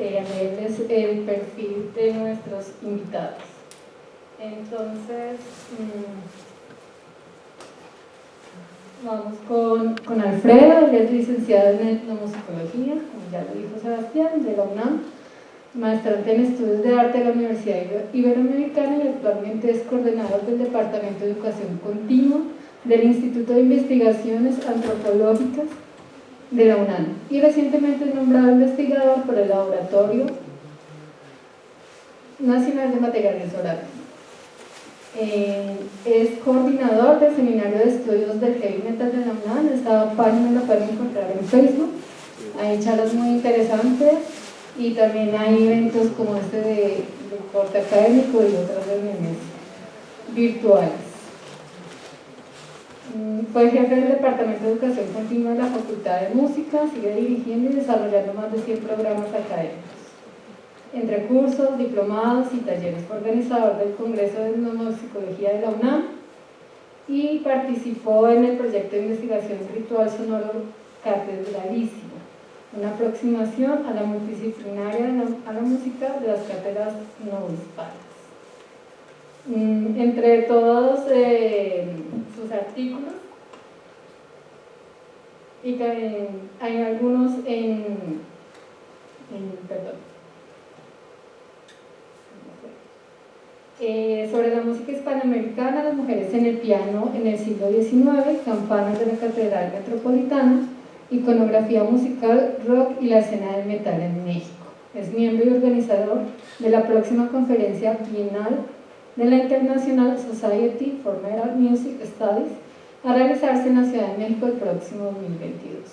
a leerles el perfil de nuestros invitados. Entonces, vamos con Alfredo. Él es licenciado en etnomusicología, como ya lo dijo Sebastián, de la UNAM, maestrante en estudios de arte de la Universidad Iberoamericana y actualmente es coordinador del Departamento de Educación Continua del Instituto de Investigaciones Antropológicas de la UNAM y recientemente es nombrado investigador por el Laboratorio Nacional de Materiales Orales. Es coordinador del Seminario de Estudios del Heavy Metal de la UNAM. Esta página la pueden encontrar en Facebook. Hay charlas muy interesantes y también hay eventos como este de corte académico y otras reuniones virtuales. Fue jefe del Departamento de Educación Continua de la Facultad de Música, sigue dirigiendo y desarrollando más de 100 programas académicos, entre cursos, diplomados y talleres. Fue organizador del Congreso de Etnomusicología de la UNAM y participó en el proyecto de investigación Ritual Sonoro Catedralicio, una aproximación a la multidisciplinaria a la música de las cátedras no hispanas. Entre todos sus artículos, y hay algunos sobre la música hispanoamericana, las mujeres en el piano en el siglo XIX, campanas de la Catedral Metropolitana, iconografía musical, rock y la escena del metal en México. Es miembro y organizador de la próxima conferencia bienal de la International Society for Metal Music Studies a realizarse en la Ciudad de México el próximo 2022.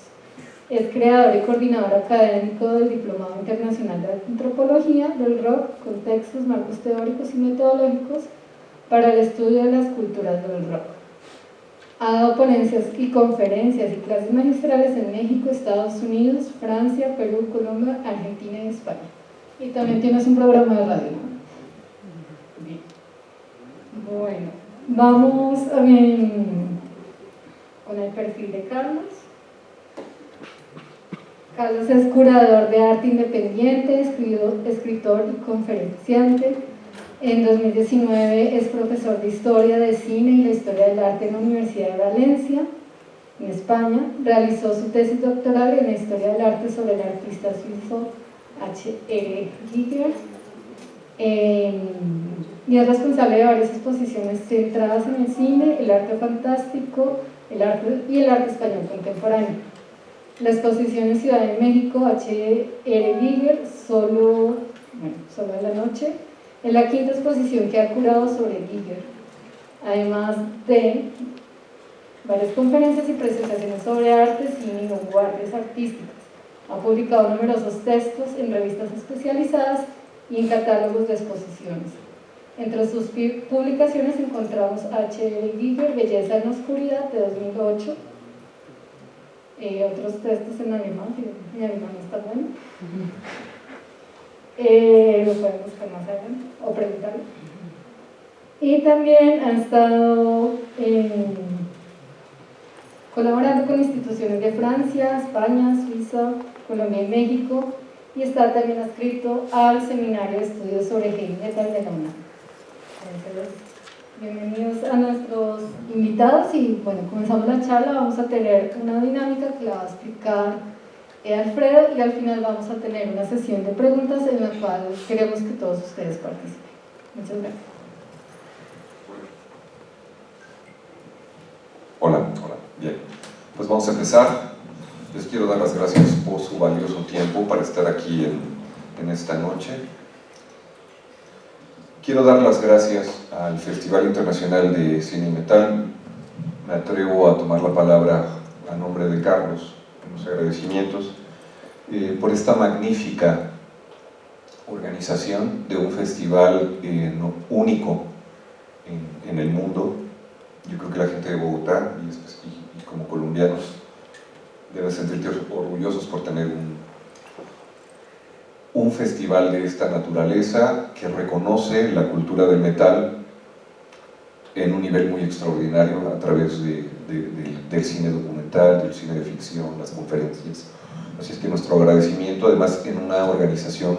Es creador y coordinador académico del Diplomado Internacional de Antropología del Rock, Contextos, Marcos Teóricos y Metodológicos para el Estudio de las Culturas del Rock. Ha dado ponencias y conferencias y clases magistrales en México, Estados Unidos, Francia, Perú, Colombia, Argentina y España. Y también tienes un programa de radio, ¿no? Bien. Bueno, vamos con el perfil de Carlos. Carlos es curador de arte independiente, escritor y conferenciante. En 2019 es profesor de Historia de Cine y la Historia del Arte en la Universidad de Valencia, en España. Realizó su tesis doctoral en la Historia del Arte sobre el artista suizo H.R. Giger. Y es responsable de varias exposiciones centradas en el cine, el arte fantástico, el arte y el arte español contemporáneo. La exposición en Ciudad de México, H.R. Giger, solo de la noche, es la quinta exposición que ha curado sobre Giger, además de varias conferencias y presentaciones sobre arte, cine y vanguardias artísticas. Ha publicado numerosos textos en revistas especializadas y en catálogos de exposiciones. Entre sus publicaciones encontramos H.R. Giger, Belleza en la Oscuridad, de 2008, otros textos en alemán, que mi alemán no está bueno. Lo pueden buscar más adelante o preguntarlo. Y también ha estado colaborando con instituciones de Francia, España, Suiza, Colombia y México, y está también adscrito al Seminario de Estudios sobre Heavy Metal de la UNAM. Entonces, bienvenidos a nuestros invitados y bueno, comenzamos la charla. Vamos a tener una dinámica que la va a explicar Alfredo y al final vamos a tener una sesión de preguntas en la cual queremos que todos ustedes participen. Muchas gracias. Hola, bien, pues vamos a empezar. Les quiero dar las gracias por su valioso tiempo para estar aquí en esta noche. Quiero dar las gracias al Festival Internacional de Cine y Metal. Me atrevo a tomar la palabra a nombre de Carlos, en los agradecimientos, por esta magnífica organización de un festival único en el mundo. Yo creo que la gente de Bogotá y como colombianos deben sentirse orgullosos por tener un festival de esta naturaleza que reconoce la cultura del metal en un nivel muy extraordinario a través del cine documental, del cine de ficción, las conferencias. Así es que nuestro agradecimiento, además en una organización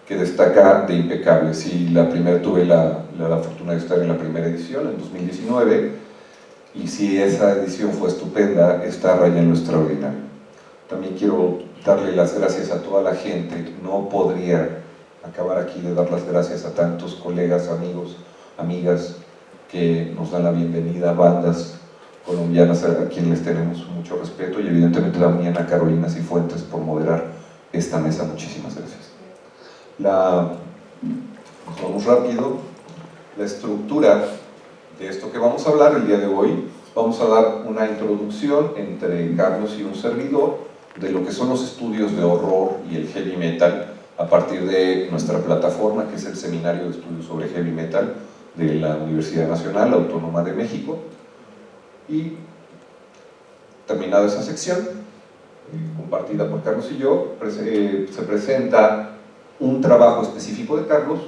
que destaca de impecable. Sí, tuve la fortuna de estar en la primera edición, en 2019, y si esa edición fue estupenda, esta raya en lo extraordinario. También quiero darle las gracias a toda la gente. No podría acabar aquí de dar las gracias a tantos colegas, amigos, amigas que nos dan la bienvenida, bandas colombianas a quienes les tenemos mucho respeto, y evidentemente también a Carolina Cifuentes por moderar esta mesa. Muchísimas gracias. Vamos rápido. La estructura de esto que vamos a hablar el día de hoy: vamos a dar una introducción entre Carlos y un servidor de lo que son los estudios de horror y el heavy metal a partir de nuestra plataforma, que es el Seminario de Estudios sobre Heavy Metal de la Universidad Nacional Autónoma de México. Y terminada esa sección, compartida por Carlos y yo, se presenta un trabajo específico de Carlos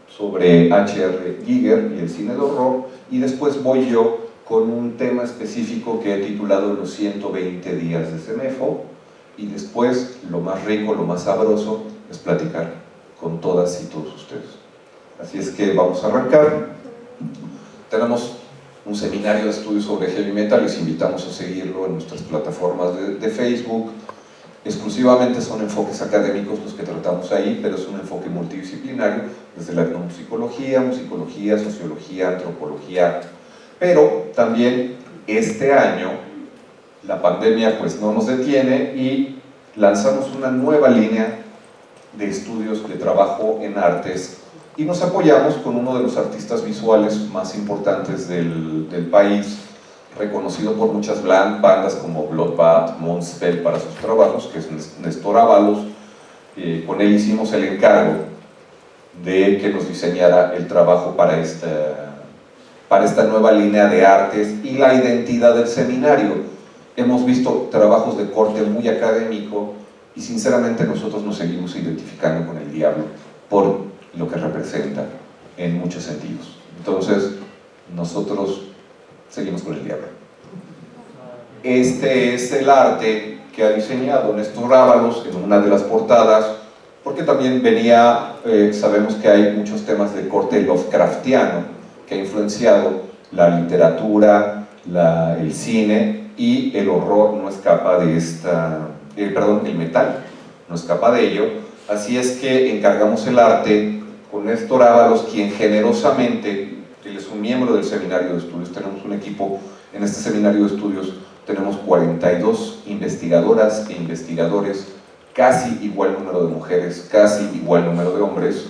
sobre H.R. Giger y el cine de horror, y después voy yo con un tema específico que he titulado Los 120 días de CEMEFO, y después lo más rico, lo más sabroso es platicar con todas y todos ustedes. Así es que vamos a arrancar. Tenemos un seminario de estudios sobre heavy metal, les invitamos a seguirlo en nuestras plataformas de Facebook. Exclusivamente son enfoques académicos los que tratamos ahí, pero es un enfoque multidisciplinario, desde la etnomusicología, musicología, sociología, antropología. Pero también este año la pandemia pues no nos detiene y lanzamos una nueva línea de estudios de trabajo en artes, y nos apoyamos con uno de los artistas visuales más importantes del país, reconocido por muchas bandas como Bloodbath, Moonspell para sus trabajos, que es Néstor Ábalos. Con él hicimos el encargo de que nos diseñara el trabajo para esta nueva línea de artes y la identidad del seminario. Hemos visto trabajos de corte muy académico y sinceramente nosotros nos seguimos identificando con el diablo por lo que representa en muchos sentidos. Entonces, nosotros seguimos con el diablo. Este es el arte que ha diseñado Néstor Ábalos en una de las portadas, porque también sabemos que hay muchos temas de corte Lovecraftiano que ha influenciado la literatura, el cine, y el horror no escapa de el metal no escapa de ello. Así es que encargamos el arte con Néstor Ábalos, quien generosamente, él es un miembro del seminario de estudios. Tenemos un equipo en este seminario de estudios, tenemos 42 investigadoras e investigadores, casi igual número de mujeres, casi igual número de hombres,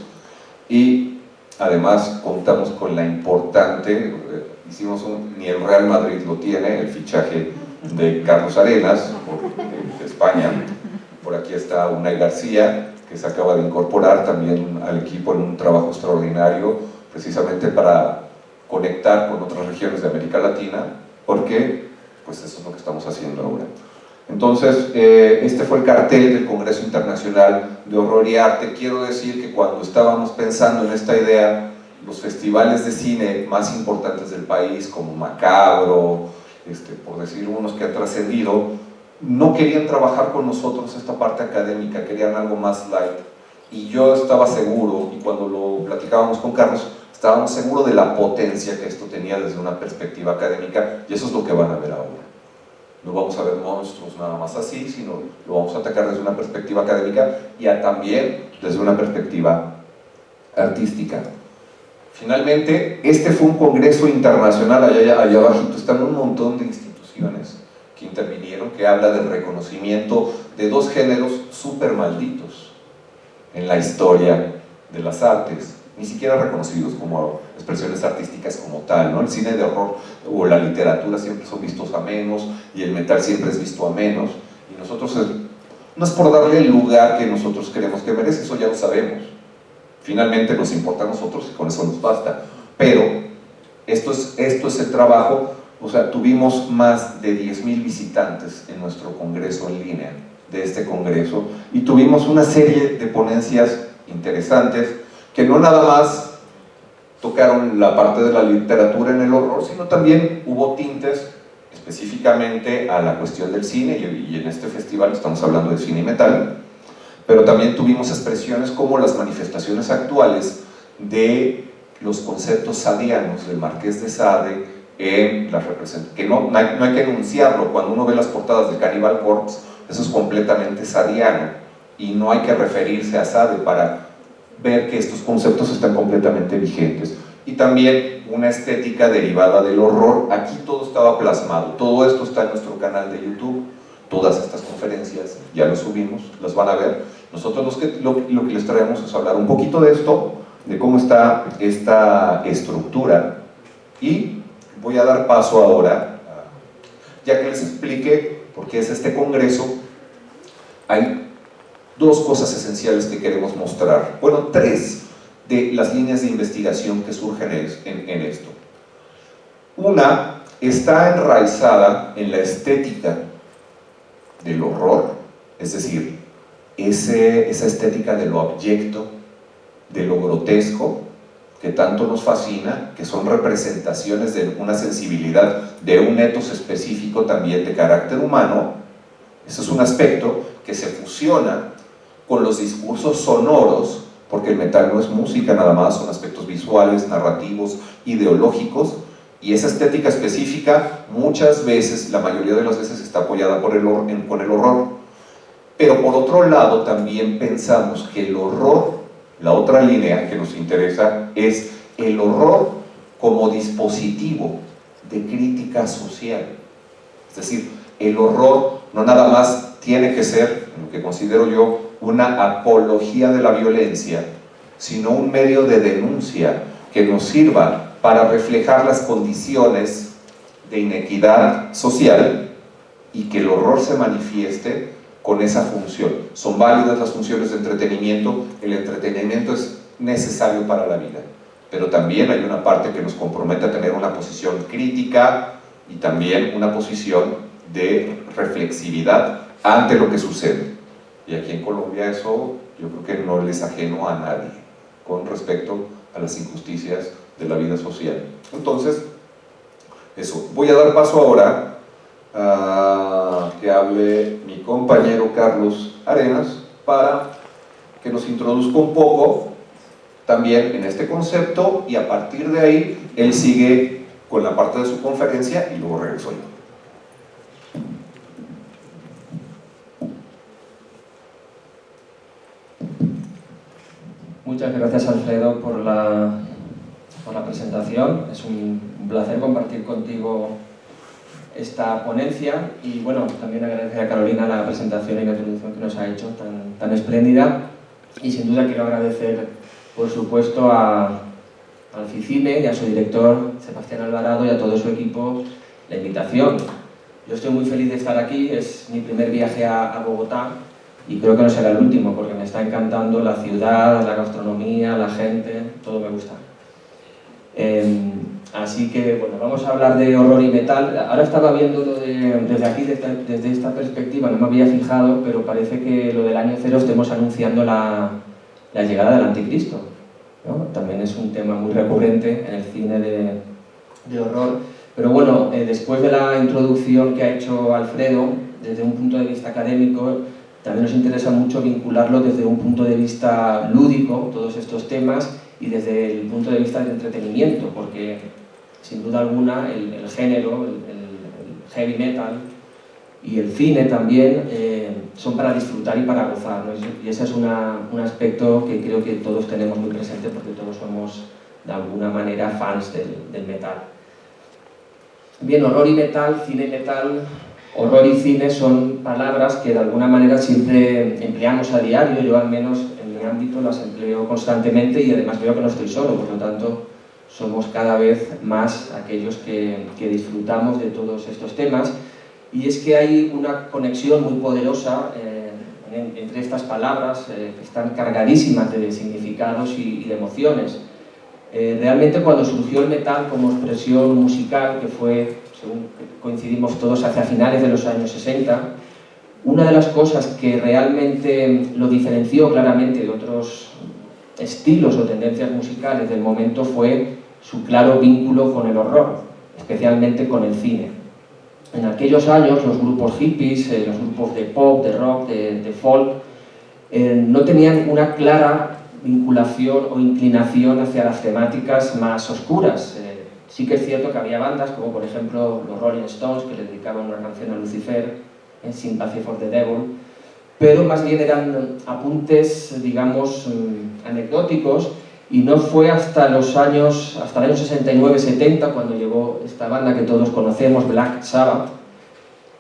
y además contamos con la importante, ni el Real Madrid lo tiene, el fichaje de Carlos Arenas, de España. Por aquí está Unai García, que se acaba de incorporar también al equipo en un trabajo extraordinario, precisamente para conectar con otras regiones de América Latina, porque pues eso es lo que estamos haciendo ahora. Entonces, este fue el cartel del Congreso Internacional de Horror y Arte. Quiero decir que cuando estábamos pensando en esta idea, los festivales de cine más importantes del país, como Macabro, por decir unos que han trascendido, no querían trabajar con nosotros esta parte académica, querían algo más light. Y yo estaba seguro, y cuando lo platicábamos con Carlos, estábamos seguros de la potencia que esto tenía desde una perspectiva académica, y eso es lo que van a ver ahora. No vamos a ver monstruos nada más así, sino lo vamos a atacar desde una perspectiva académica y también desde una perspectiva artística. Finalmente, este fue un congreso internacional. Allá abajito están un montón de instituciones que intervinieron, que habla del reconocimiento de dos géneros súper malditos en la historia de las artes, ni siquiera reconocidos como expresiones artísticas como tal, ¿no? El cine de horror o la literatura siempre son vistos a menos, y el metal siempre es visto a menos, y nosotros, no es por darle el lugar que nosotros creemos que merece, eso ya lo sabemos. Finalmente nos importa a nosotros y con eso nos basta. Pero esto es el trabajo. O sea, tuvimos más de 10,000 visitantes en nuestro congreso en línea de este congreso, y tuvimos una serie de ponencias interesantes que no nada más tocaron la parte de la literatura en el horror, sino también hubo tintes específicamente a la cuestión del cine, y en este festival estamos hablando de cine y metal, pero también tuvimos expresiones como las manifestaciones actuales de los conceptos sadianos del Marqués de Sade en las representaciones, que no hay que enunciarlo. Cuando uno ve las portadas de Cannibal Corpse, eso es completamente sadiano, y no hay que referirse a Sade para ver que estos conceptos están completamente vigentes. Y también una estética derivada del horror. Aquí todo estaba plasmado, todo esto está en nuestro canal de YouTube, todas estas conferencias ya las subimos, las van a ver. Nosotros lo que les traemos es hablar un poquito de esto, de cómo está esta estructura, y voy a dar paso ahora, ya que les explique por qué es este congreso. Hay dos cosas esenciales que queremos mostrar, bueno, tres de las líneas de investigación que surgen en esto. Una está enraizada en la estética del horror, es decir, esa estética de lo abyecto, de lo grotesco, que tanto nos fascina, que son representaciones de una sensibilidad, de un etos específico también de carácter humano. Ese es un aspecto que se fusiona con los discursos sonoros, porque el metal no es música nada más, son aspectos visuales, narrativos, ideológicos, y esa estética específica muchas veces, la mayoría de las veces, está apoyada con el horror. Pero por otro lado también pensamos que el horror, la otra línea que nos interesa, es el horror como dispositivo de crítica social. Es decir, el horror no nada más tiene que ser, lo que considero yo, una apología de la violencia, sino un medio de denuncia que nos sirva para reflejar las condiciones de inequidad social, y que el horror se manifieste con esa función. Son válidas las funciones de entretenimiento, el entretenimiento es necesario para la vida, pero también hay una parte que nos compromete a tener una posición crítica y también una posición de reflexividad ante lo que sucede. Y aquí en Colombia eso yo creo que no les es ajeno a nadie con respecto a las injusticias de la vida social. Entonces, eso. Voy a dar paso ahora a que hable mi compañero Carlos Arenas para que nos introduzca un poco también en este concepto, y a partir de ahí él sigue con la parte de su conferencia y luego regreso yo. Muchas gracias, Alfredo, por la presentación. Es un placer compartir contigo esta ponencia, y bueno, también agradecer a Carolina la presentación y la introducción que nos ha hecho tan espléndida, y sin duda quiero agradecer, por supuesto, al FICIME y a su director Sebastián Alvarado y a todo su equipo la invitación. Yo estoy muy feliz de estar aquí, es mi primer viaje a Bogotá, y creo que no será el último, porque me está encantando la ciudad, la gastronomía, la gente, todo me gusta. Así que, bueno, vamos a hablar de horror y metal. Ahora estaba viéndolo desde aquí, desde esta perspectiva, no me había fijado, pero parece que lo del año cero estemos anunciando la llegada del anticristo, ¿no? También es un tema muy recurrente en el cine de horror. Pero bueno, después de la introducción que ha hecho Alfredo, desde un punto de vista académico, también nos interesa mucho vincularlo desde un punto de vista lúdico, todos estos temas, y desde el punto de vista del entretenimiento, porque sin duda alguna el género, el heavy metal y el cine también son para disfrutar y para gozar, ¿no? Y ese es un aspecto que creo que todos tenemos muy presente, porque todos somos de alguna manera fans del metal. Bien, horror y metal, cine y metal. Horror y cine son palabras que de alguna manera siempre empleamos a diario. Yo al menos en mi ámbito las empleo constantemente, y además creo que no estoy solo, por lo tanto somos cada vez más aquellos que disfrutamos de todos estos temas. Y es que hay una conexión muy poderosa entre estas palabras que están cargadísimas de significados y de emociones. Realmente cuando surgió el metal como expresión musical, que fue, según coincidimos todos, hacia finales de los años 60, una de las cosas que realmente lo diferenció claramente de otros estilos o tendencias musicales del momento fue su claro vínculo con el horror, especialmente con el cine. En aquellos años los grupos hippies, los grupos de pop, de rock, de folk, no tenían una clara vinculación o inclinación hacia las temáticas más oscuras. Sí que es cierto que había bandas como por ejemplo los Rolling Stones, que le dedicaban una canción a Lucifer, Sympathy for the Devil, pero más bien eran apuntes, digamos, anecdóticos, y no fue hasta el año 69-70, cuando llegó esta banda que todos conocemos, Black Sabbath,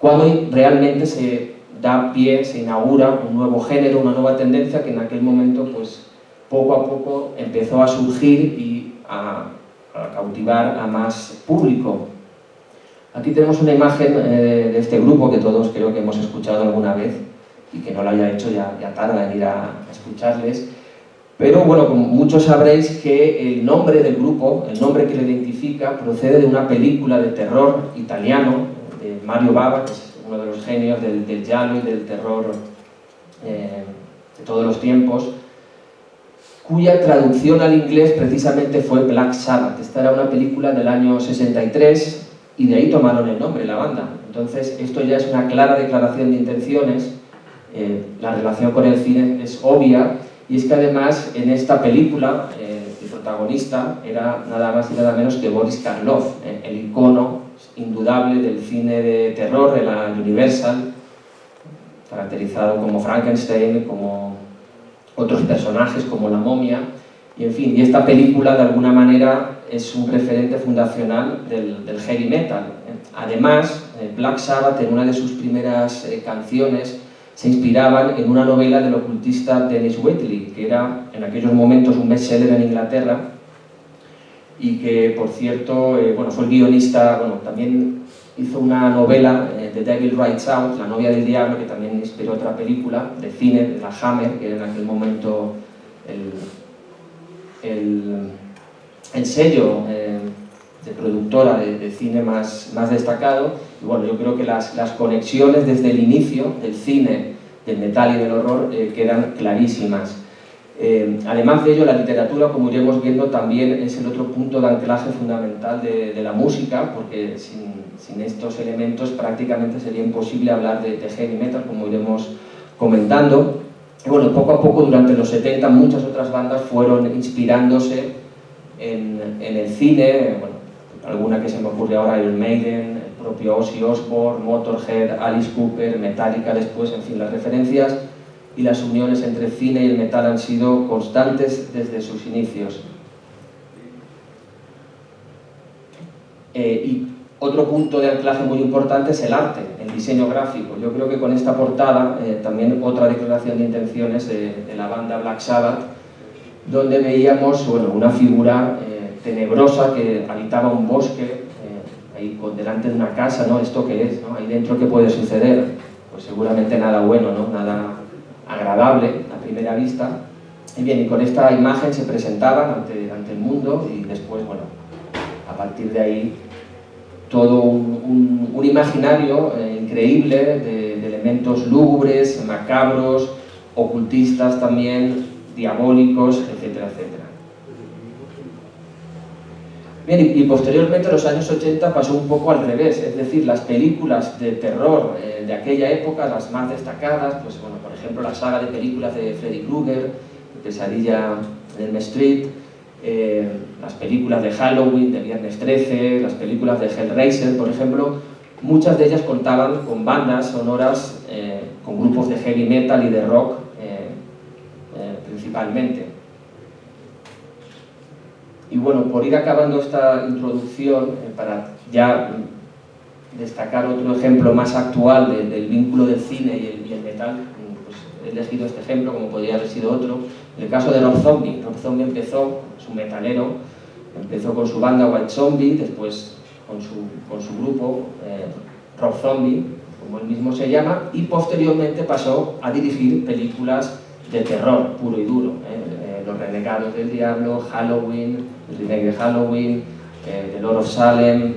cuando realmente se da pie, se inaugura un nuevo género, una nueva tendencia que en aquel momento, pues, poco a poco empezó a surgir y a cautivar a más público. Aquí tenemos una imagen de este grupo que todos creo que hemos escuchado alguna vez, y que no lo haya hecho ya tarda en ir a escucharles. Pero bueno, como muchos sabréis que el nombre del grupo, el nombre que lo identifica, procede de una película de terror italiano de Mario Bava, que es uno de los genios del giallo y del terror de todos los tiempos, cuya traducción al inglés precisamente fue Black Sabbath. Esta era una película del año 63 y de ahí tomaron el nombre, la banda. Entonces esto ya es una clara declaración de intenciones. La relación con el cine es obvia, y es que además en esta película el protagonista era nada más y nada menos que Boris Karloff, el icono indudable del cine de terror de la Universal, caracterizado como Frankenstein, como otros personajes como la momia, y en fin, y esta película de alguna manera es un referente fundacional del heavy metal. Además, Black Sabbath en una de sus primeras canciones se inspiraban en una novela del ocultista Dennis Waitley, que era en aquellos momentos un bestseller en Inglaterra, y que, por cierto, fue el guionista, también hizo una novela, The Devil Rides Out, La novia del diablo, que también inspiró otra película de cine, de la Hammer, que era en aquel momento el sello de productora de cine más destacado. Y bueno, yo creo que las conexiones desde el inicio del cine, del metal y del horror quedan clarísimas. Además de ello, la literatura, como iremos viendo, también es el otro punto de anclaje fundamental de la música, porque sin estos elementos prácticamente sería imposible hablar de heavy metal, como iremos comentando. Y bueno, poco a poco, durante los 70, muchas otras bandas fueron inspirándose en el cine. Alguna que se me ocurre ahora, Iron Maiden, el propio Ozzy Osbourne, Motorhead, Alice Cooper, Metallica después, en fin, las referencias y las uniones entre el cine y el metal han sido constantes desde sus inicios. Y otro punto de anclaje muy importante es el arte, el diseño gráfico. Yo creo que con esta portada, también otra declaración de intenciones de la banda Black Sabbath, donde veíamos una figura tenebrosa que habitaba un bosque, ahí delante de una casa, ¿no? ¿Esto qué es? ¿No? Ahí dentro, ¿qué puede suceder? Pues seguramente nada bueno, ¿no? Nada agradable a primera vista. Y bien, y con esta imagen se presentaban ante el mundo, y después, a partir de ahí, todo un imaginario increíble de elementos lúgubres, macabros, ocultistas también, diabólicos, etcétera, etcétera. Bien, y posteriormente, en los años 80, pasó un poco al revés, es decir, las películas de terror de aquella época, las más destacadas, pues por ejemplo, la saga de películas de Freddy Krueger, Pesadilla en Elm Street, las películas de Halloween, de Viernes 13, las películas de Hellraiser, por ejemplo, muchas de ellas contaban con bandas sonoras, con grupos de heavy metal y de rock principalmente. Y bueno, por ir acabando esta introducción, para ya destacar otro ejemplo más actual del vínculo del cine y el metal, pues he elegido este ejemplo, como podría haber sido otro. En el caso de Rob Zombie, Rob Zombie empezó, su metalero, empezó con su banda White Zombie, después con su grupo Rob Zombie, como él mismo se llama, y posteriormente pasó a dirigir películas de terror puro y duro, Los Renegados del Diablo, Halloween, el remake de Halloween, The Lord of Salem,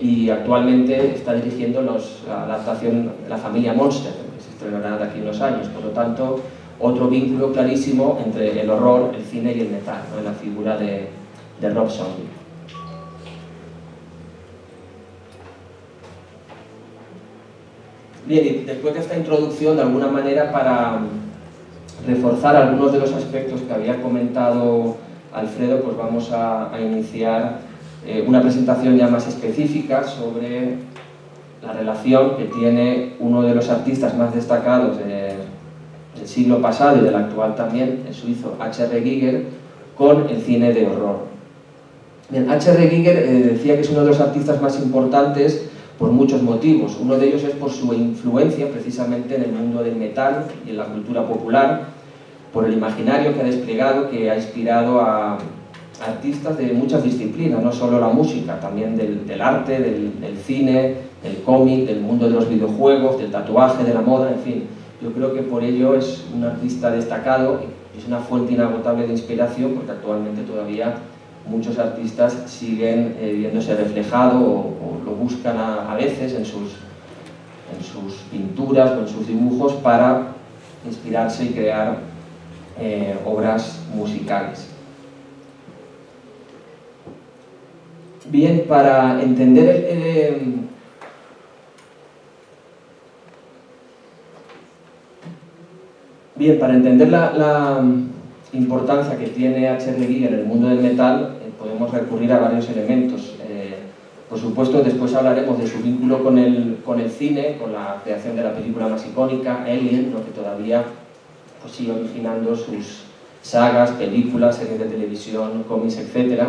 y actualmente está dirigiendo la adaptación de La Familia Monster, que se estrenará de aquí unos años. Por lo tanto, otro vínculo clarísimo entre el horror, el cine y el metal, ¿no? En la figura de Rob Zombie. Bien, y después de esta introducción, de alguna manera, para reforzar algunos de los aspectos que había comentado Alfredo, pues vamos a iniciar una presentación ya más específica sobre la relación que tiene uno de los artistas más destacados del siglo pasado y del actual también, el suizo H.R. Giger, con el cine de horror. Bien, H.R. Giger decía que es uno de los artistas más importantes por muchos motivos. Uno de ellos es por su influencia precisamente en el mundo del metal y en la cultura popular, por el imaginario que ha desplegado, que ha inspirado a artistas de muchas disciplinas, no solo la música, también del arte, del cine, del cómic, del mundo de los videojuegos, del tatuaje, de la moda, en fin. Yo creo que por ello es un artista destacado y es una fuente inagotable de inspiración, porque actualmente todavía muchos artistas siguen viéndose reflejado o lo buscan a veces en sus pinturas o en sus dibujos para inspirarse y crear obras musicales. Bien, para entender la importancia que tiene H.R. Giger en el mundo del metal, podemos recurrir a varios elementos. Por supuesto, después hablaremos de su vínculo con el cine, con la creación de la película más icónica, Alien, ¿no? Que todavía pues, sigue originando sus sagas, películas, series de televisión, cómics, etc.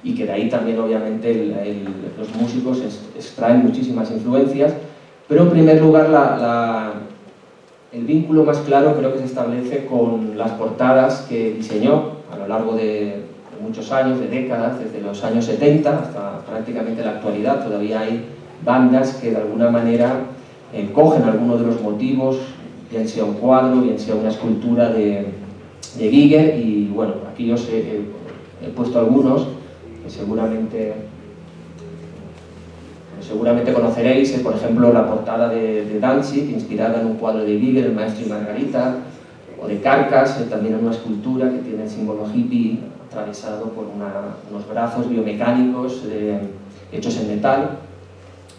Y que de ahí también, obviamente, los músicos extraen muchísimas influencias. Pero, en primer lugar, el vínculo más claro creo que se establece con las portadas que diseñó a lo largo de muchos años, de décadas, desde los años 70 hasta prácticamente la actualidad. Todavía hay bandas que de alguna manera cogen algunos de los motivos, bien sea un cuadro, bien sea una escultura de Giger, y bueno, aquí os he puesto algunos que seguramente conoceréis, por ejemplo la portada de Danzig, inspirada en un cuadro de Giger, El Maestro y Margarita, o de Carcass, también en una escultura que tiene el símbolo hippie atravesado por unos brazos biomecánicos hechos en metal.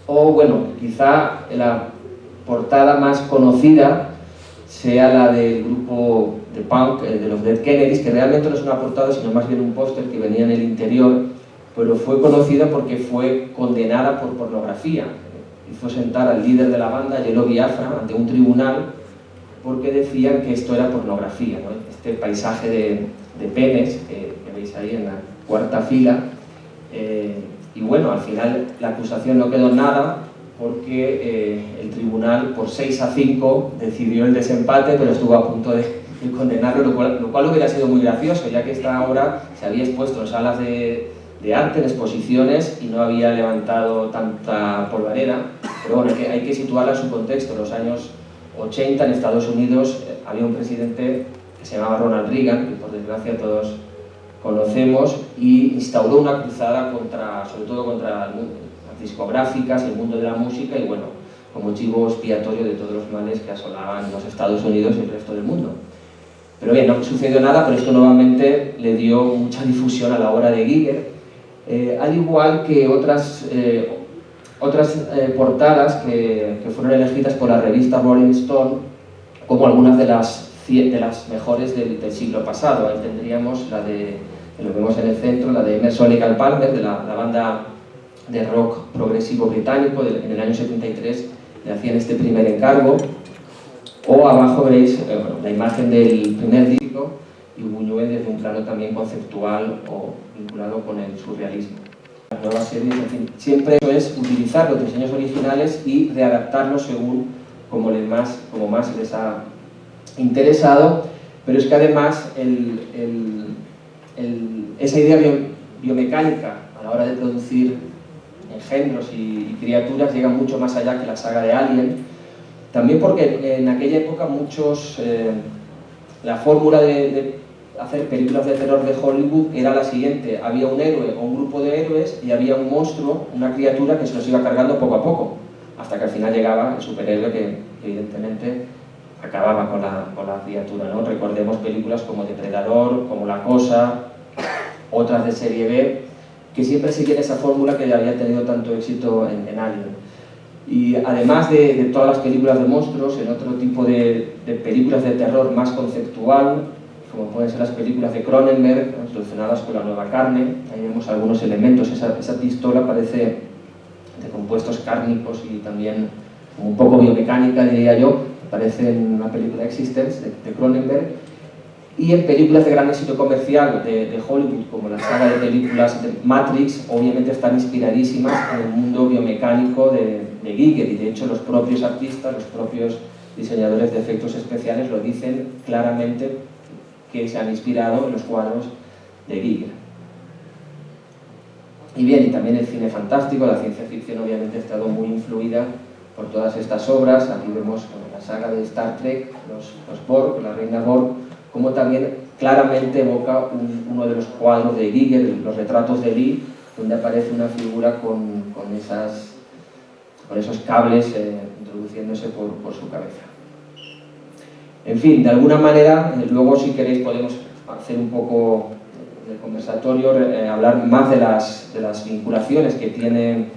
O bueno, quizá la portada más conocida sea la del grupo de punk de los Dead Kennedys, que realmente no es una portada sino más bien un póster que venía en el interior, pero fue conocida porque fue condenada por pornografía. Hizo sentar al líder de la banda, Jello Biafra, ante un tribunal porque decían que esto era pornografía, ¿no? Este paisaje de penes que veis ahí en la cuarta fila. Y bueno, al final la acusación no quedó en nada porque el tribunal por 6-5 decidió el desempate, pero estuvo a punto de condenarlo, lo cual hubiera sido muy gracioso, ya que esta obra se había expuesto en salas de arte, en exposiciones, y no había levantado tanta polvareda. Pero bueno, hay que situarla en su contexto. En los años 80 en Estados Unidos había un presidente que se llamaba Ronald Reagan, que por desgracia todos conocemos, y instauró una cruzada sobre todo contra las discográficas, el mundo de la música, y bueno, como chivo expiatorio de todos los males que asolaban los Estados Unidos y el resto del mundo. Pero bien, no sucedió nada, pero esto nuevamente le dio mucha difusión a la obra de Giger, al igual que otras portadas que fueron elegidas por la revista Rolling Stone como algunas de las mejores del siglo pasado. Ahí tendríamos la que lo vemos en el centro, la de Emerson Lake and Palmer, de la banda de rock progresivo británico. En el año 73 le hacían este primer encargo. O abajo veréis la imagen del primer disco y Buñuel desde un plano también conceptual o vinculado con el surrealismo. Las nuevas series, en fin, siempre eso es utilizar los diseños originales y readaptarlos según como más les ha interesado, pero es que además esa idea biomecánica a la hora de producir engendros y criaturas llega mucho más allá que la saga de Alien, también porque en aquella época la fórmula de hacer películas de terror de Hollywood era la siguiente: había un héroe o un grupo de héroes y había un monstruo, una criatura que se los iba cargando poco a poco, hasta que al final llegaba el superhéroe que evidentemente acababa con la criatura, ¿no? Recordemos películas como Depredador, como La Cosa, otras de serie B, que siempre siguen esa fórmula que había tenido tanto éxito en Alien. Y además de todas las películas de monstruos, en otro tipo de películas de terror más conceptual, como pueden ser las películas de Cronenberg, relacionadas con la nueva carne, ahí vemos algunos elementos, esa pistola parece de compuestos cárnicos y también un poco biomecánica, diría yo, aparece en una película Existence de Cronenberg, y en películas de gran éxito comercial de Hollywood, como la saga de películas de Matrix, obviamente están inspiradísimas en el mundo biomecánico de Giger, y de hecho los propios artistas, los propios diseñadores de efectos especiales lo dicen claramente, que se han inspirado en los cuadros de Giger. Y bien, y también el cine fantástico, la ciencia ficción obviamente ha estado muy influida por todas estas obras. Aquí vemos la saga de Star Trek, los Borg, la reina Borg, como también claramente evoca uno de los cuadros de Giger, los retratos de Lee, donde aparece una figura con esos cables introduciéndose por su cabeza. En fin, de alguna manera, luego si queréis podemos hacer un poco del conversatorio, hablar más de las vinculaciones que tiene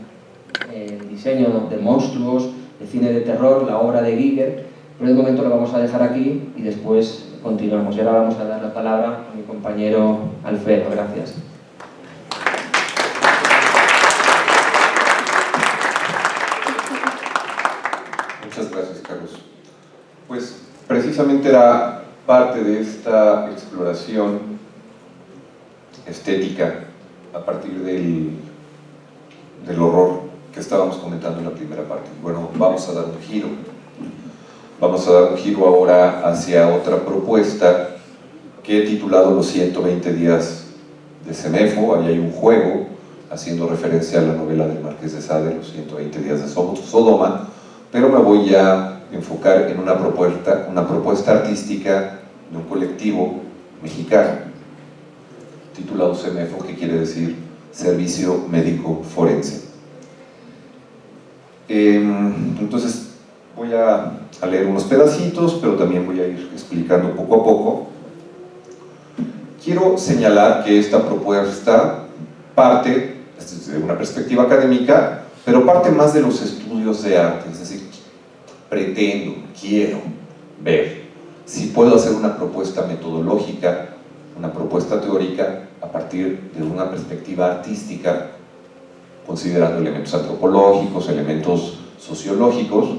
el diseño de monstruos, el cine de terror, la obra de Giger, pero de momento lo vamos a dejar aquí y después continuamos. Y ahora vamos a dar la palabra a mi compañero Alfredo. Gracias. Muchas gracias, Carlos. Pues precisamente era parte de esta exploración estética a partir del horror que estábamos comentando en la primera parte. Bueno, vamos a dar un giro. Vamos a dar un giro ahora hacia otra propuesta que he titulado Los 120 días de Semefo. Ahí hay un juego haciendo referencia a la novela del Marqués de Sade, Los 120 días de Sodoma, pero me voy a enfocar en una propuesta artística de un colectivo mexicano titulado Semefo, que quiere decir Servicio Médico Forense. Entonces voy a leer unos pedacitos, pero también voy a ir explicando poco a poco. Quiero señalar que esta propuesta parte desde una perspectiva académica, pero parte más de los estudios de arte, es decir, quiero ver si puedo hacer una propuesta metodológica, una propuesta teórica a partir de una perspectiva artística, considerando elementos antropológicos, elementos sociológicos,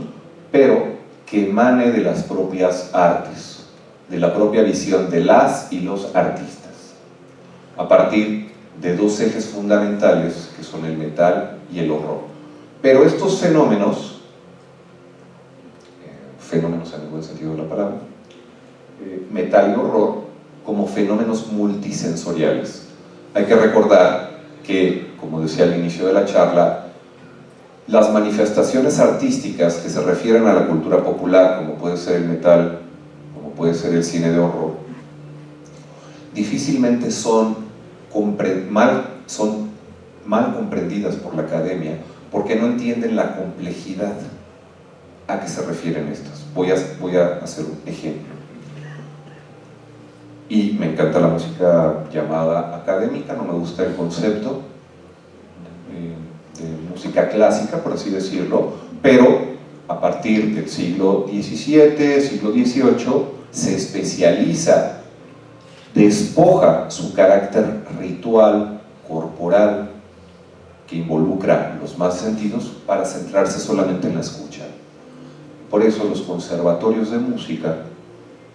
pero que emane de las propias artes, de la propia visión de las y los artistas, a partir de dos ejes fundamentales que son el metal y el horror. Pero estos fenómenos en el buen sentido de la palabra, metal y horror, como fenómenos multisensoriales. Hay que recordar que, como decía al inicio de la charla, las manifestaciones artísticas que se refieren a la cultura popular, como puede ser el metal, como puede ser el cine de horror, difícilmente son mal comprendidas por la academia, porque no entienden la complejidad a que se refieren estas. Voy a hacer un ejemplo. Y me encanta la música llamada académica, no me gusta el concepto de música clásica, por así decirlo, pero a partir del siglo XVII, siglo XVIII, se especializa, despoja su carácter ritual, corporal, que involucra los más sentidos, para centrarse solamente en la escucha. Por eso los conservatorios de música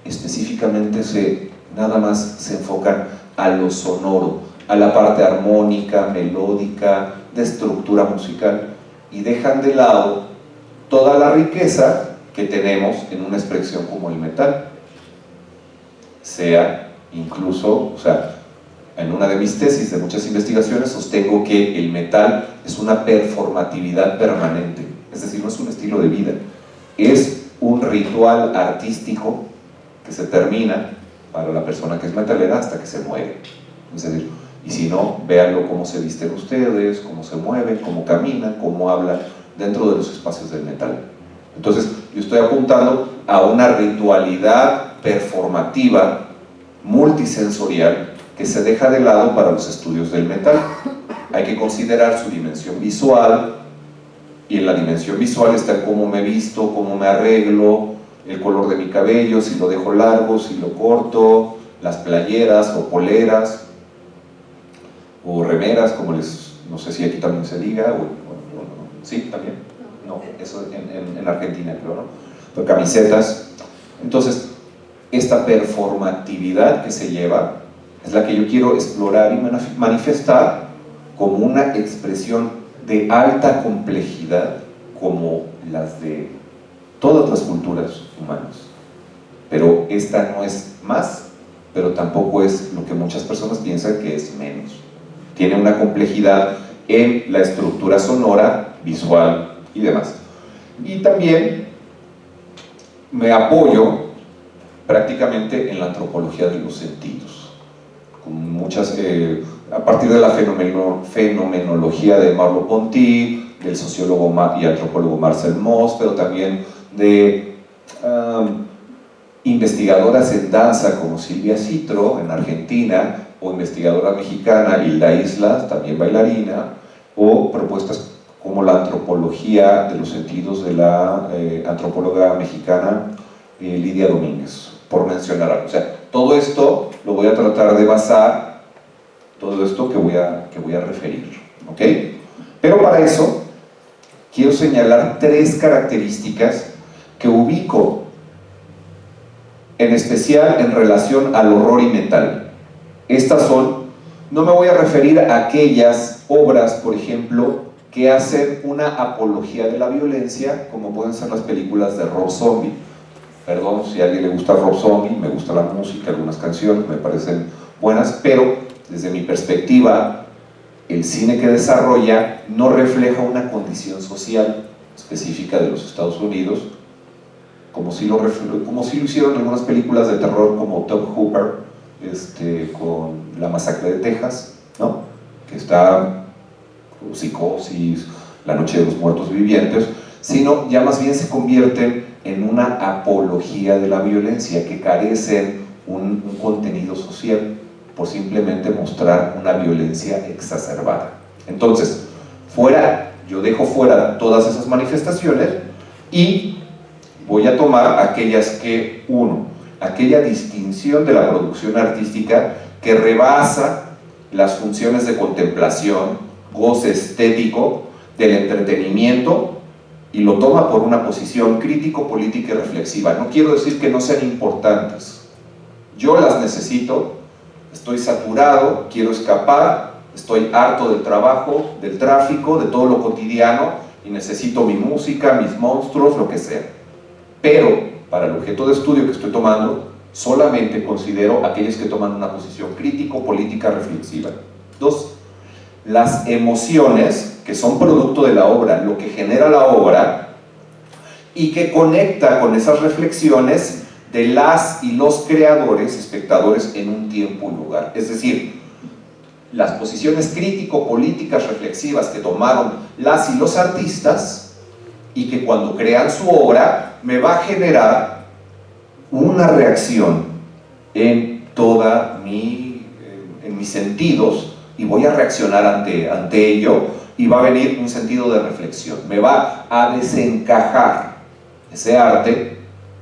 específicamente nada más se enfocan a lo sonoro, a la parte armónica, melódica, de estructura musical, y dejan de lado toda la riqueza que tenemos en una expresión como el metal. En una de mis tesis de muchas investigaciones sostengo que el metal es una performatividad permanente, es decir, no es un estilo de vida, es un ritual artístico que se termina para la persona que es metalera hasta que se muere. Es decir, y si no, véanlo cómo se visten ustedes, cómo se mueven, cómo caminan, cómo hablan dentro de los espacios del metal. Entonces, yo estoy apuntando a una ritualidad performativa multisensorial que se deja de lado para los estudios del metal. Hay que considerar su dimensión visual, y en la dimensión visual está el cómo me visto, cómo me arreglo, el color de mi cabello, si lo dejo largo, si lo corto, las playeras o poleras o remeras, como no sé si aquí también se diga, sí, también, no, eso en Argentina creo, ¿no? Pero camisetas. Entonces, esta performatividad que se lleva es la que yo quiero explorar y manifestar como una expresión de alta complejidad, como las de todas las culturas humanas. Pero esta no es más, pero tampoco es lo que muchas personas piensan que es menos. Tiene una complejidad en la estructura sonora, visual y demás. Y también me apoyo prácticamente en la antropología de los sentidos, con muchas, a partir de la fenomenología de Merleau-Ponty, del sociólogo y antropólogo Marcel Mauss, pero también de investigadoras en danza como Silvia Citro en Argentina, o investigadora mexicana Hilda Islas, también bailarina, o propuestas como la antropología de los sentidos de la antropóloga mexicana Lidia Domínguez, por mencionar algo. O sea, todo esto lo voy a tratar de basar, todo esto que voy a referir, ¿ok? Pero para eso quiero señalar 3 características que ubico en especial en relación al horror y metal. Estas son, no me voy a referir a aquellas obras, por ejemplo, que hacen una apología de la violencia, como pueden ser las películas de Rob Zombie. Perdón si a alguien le gusta Rob Zombie, me gusta la música, algunas canciones me parecen buenas, pero desde mi perspectiva, el cine que desarrolla no refleja una condición social específica de los Estados Unidos, como si lo hicieron algunas películas de terror como Tom Hooper, con La Masacre de Texas, ¿no? Que está Psicosis, La Noche de los Muertos Vivientes, sino ya más bien se convierten en una apología de la violencia, que carecen un contenido social por simplemente mostrar una violencia exacerbada. Entonces, yo dejo fuera todas esas manifestaciones y voy a tomar aquellas que, aquella distinción de la producción artística que rebasa las funciones de contemplación, goce estético, del entretenimiento, y lo toma por una posición crítico, política y reflexiva. No quiero decir que no sean importantes, yo las necesito, estoy saturado, quiero escapar, estoy harto del trabajo, del tráfico, de todo lo cotidiano, y necesito mi música, mis monstruos, lo que sea. Pero para el objeto de estudio que estoy tomando, solamente considero aquellos que toman una posición crítico, política, reflexiva. 2. Las emociones, que son producto de la obra, lo que genera la obra, y que conecta con esas reflexiones de las y los creadores, espectadores, en un tiempo y lugar. Es decir, las posiciones crítico-políticas reflexivas que tomaron las y los artistas, y que cuando crean su obra me va a generar una reacción en mis sentidos, y voy a reaccionar ante ello, y va a venir un sentido de reflexión, me va a desencajar ese arte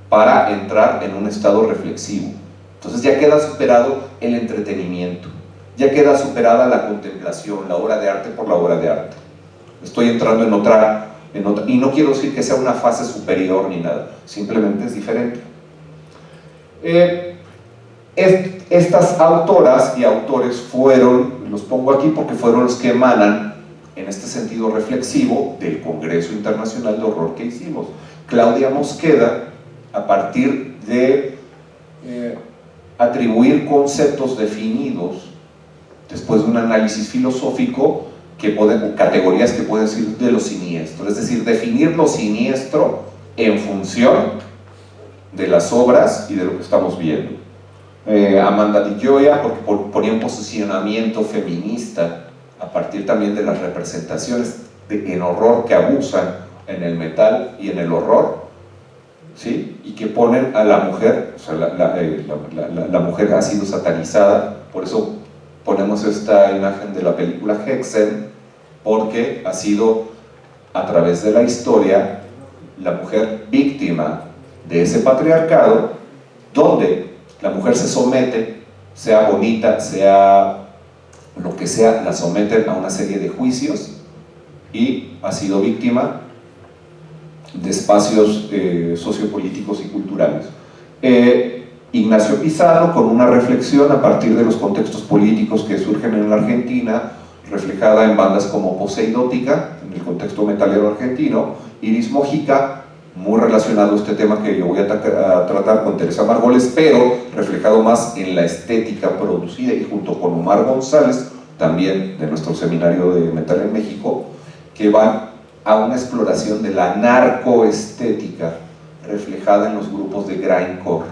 para entrar en un estado reflexivo. Entonces ya queda superado el entretenimiento, ya queda superada la contemplación, la obra de arte por la obra de arte. Estoy entrando en otra, y no quiero decir que sea una fase superior ni nada, simplemente es diferente. Estas autoras y autores los pongo aquí porque fueron los que emanan en este sentido reflexivo del Congreso Internacional de Horror que hicimos. Claudia Mosqueda, a partir de atribuir conceptos definidos después de un análisis filosófico, categorías que pueden ser de lo siniestro, es decir, definir lo siniestro en función de las obras y de lo que estamos viendo. Amanda Di Gioia, porque ponía un posicionamiento feminista a partir también de las representaciones en horror que abusan en el metal y en el horror, ¿sí? Y que ponen a la mujer, o sea, la mujer ha sido satanizada, por eso ponemos esta imagen de la película Hexen, porque ha sido a través de la historia la mujer víctima de ese patriarcado, donde la mujer se somete, sea bonita, sea lo que sea, la someten a una serie de juicios y ha sido víctima de espacios sociopolíticos y culturales. Ignacio Pizarro, con una reflexión a partir de los contextos políticos que surgen en la Argentina, reflejada en bandas como Poseidótica, en el contexto metalero argentino, Iris Mójica, muy relacionado a este tema que yo voy a tratar con Teresa Margoles, pero reflejado más en la estética producida, y junto con Omar González, también de nuestro seminario de metal en México, que van a una exploración de la narcoestética reflejada en los grupos de grindcore,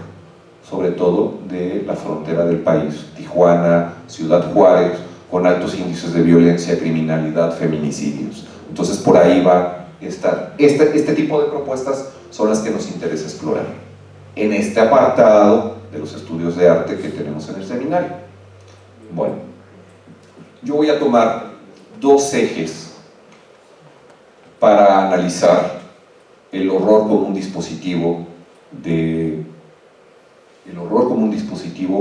sobre todo de la frontera del país, Tijuana, Ciudad Juárez, con altos índices de violencia, criminalidad, feminicidios. Entonces por ahí va este tipo de propuestas son las que nos interesa explorar en este apartado de los estudios de arte que tenemos en el seminario. Bueno, yo voy a tomar dos ejes para analizar el horror como un dispositivo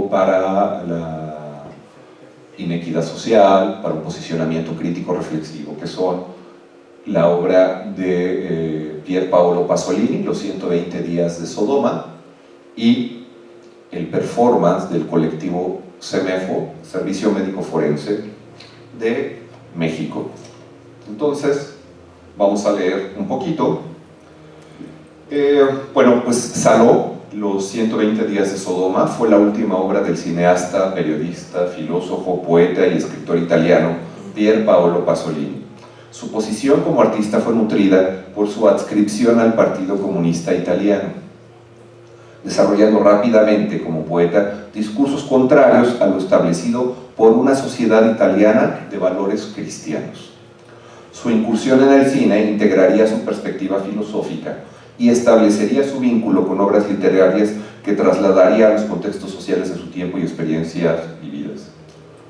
para la inequidad social, para un posicionamiento crítico reflexivo, que son la obra de Pier Paolo Pasolini, Los 120 días de Sodoma, y el performance del colectivo SEMEFO, Servicio Médico Forense de México. Entonces, vamos a leer un poquito. Bueno, pues Saló, Los 120 días de Sodoma, fue la última obra del cineasta, periodista, filósofo, poeta y escritor italiano Pier Paolo Pasolini. Su posición como artista fue nutrida por su adscripción al Partido Comunista Italiano, desarrollando rápidamente como poeta discursos contrarios a lo establecido por una sociedad italiana de valores cristianos. Su incursión en el cine integraría su perspectiva filosófica y establecería su vínculo con obras literarias que trasladaría a los contextos sociales de su tiempo y experiencias vividas.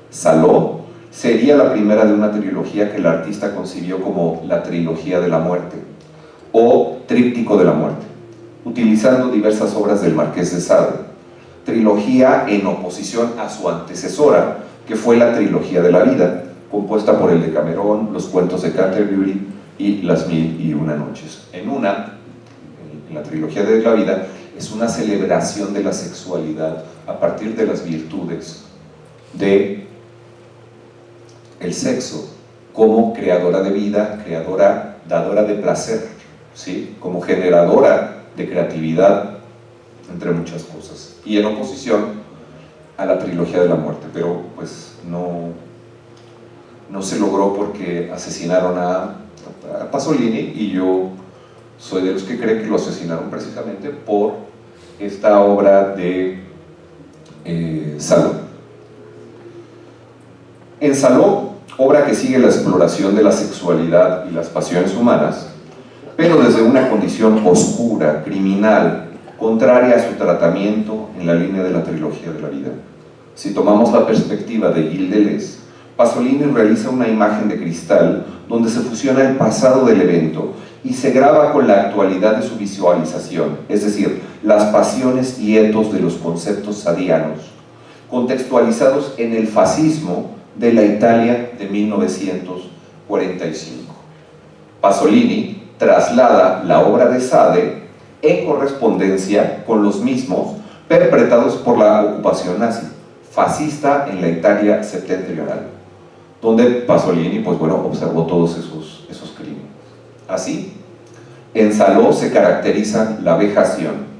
Saló sería la primera de una trilogía que el artista concibió como la trilogía de la muerte o tríptico de la muerte, utilizando diversas obras del Marqués de Sade, trilogía en oposición a su antecesora, que fue la trilogía de la vida, compuesta por el Decamerón, los cuentos de Canterbury y las 1001 noches. En la trilogía de la vida, es una celebración de la sexualidad a partir de las virtudes de el sexo como creadora de vida, dadora de placer, ¿sí? Como generadora de creatividad, entre muchas cosas, y en oposición a la trilogía de la muerte, pero pues no se logró porque asesinaron a Pasolini, y yo soy de los que creen que lo asesinaron precisamente por esta obra de Saló. En Saló, obra que sigue la exploración de la sexualidad y las pasiones humanas, pero desde una condición oscura, criminal, contraria a su tratamiento en la línea de la trilogía de la vida. Si tomamos la perspectiva de Gilles Deleuze, Pasolini realiza una imagen de cristal donde se fusiona el pasado del evento y se graba con la actualidad de su visualización, es decir, las pasiones y etos de los conceptos sadianos, contextualizados en el fascismo de la Italia de 1945. Pasolini traslada la obra de Sade en correspondencia con los mismos perpetrados por la ocupación nazi, fascista en la Italia septentrional, donde Pasolini, pues bueno, observó todos esos crímenes. Así, en Saló se caracterizan la vejación,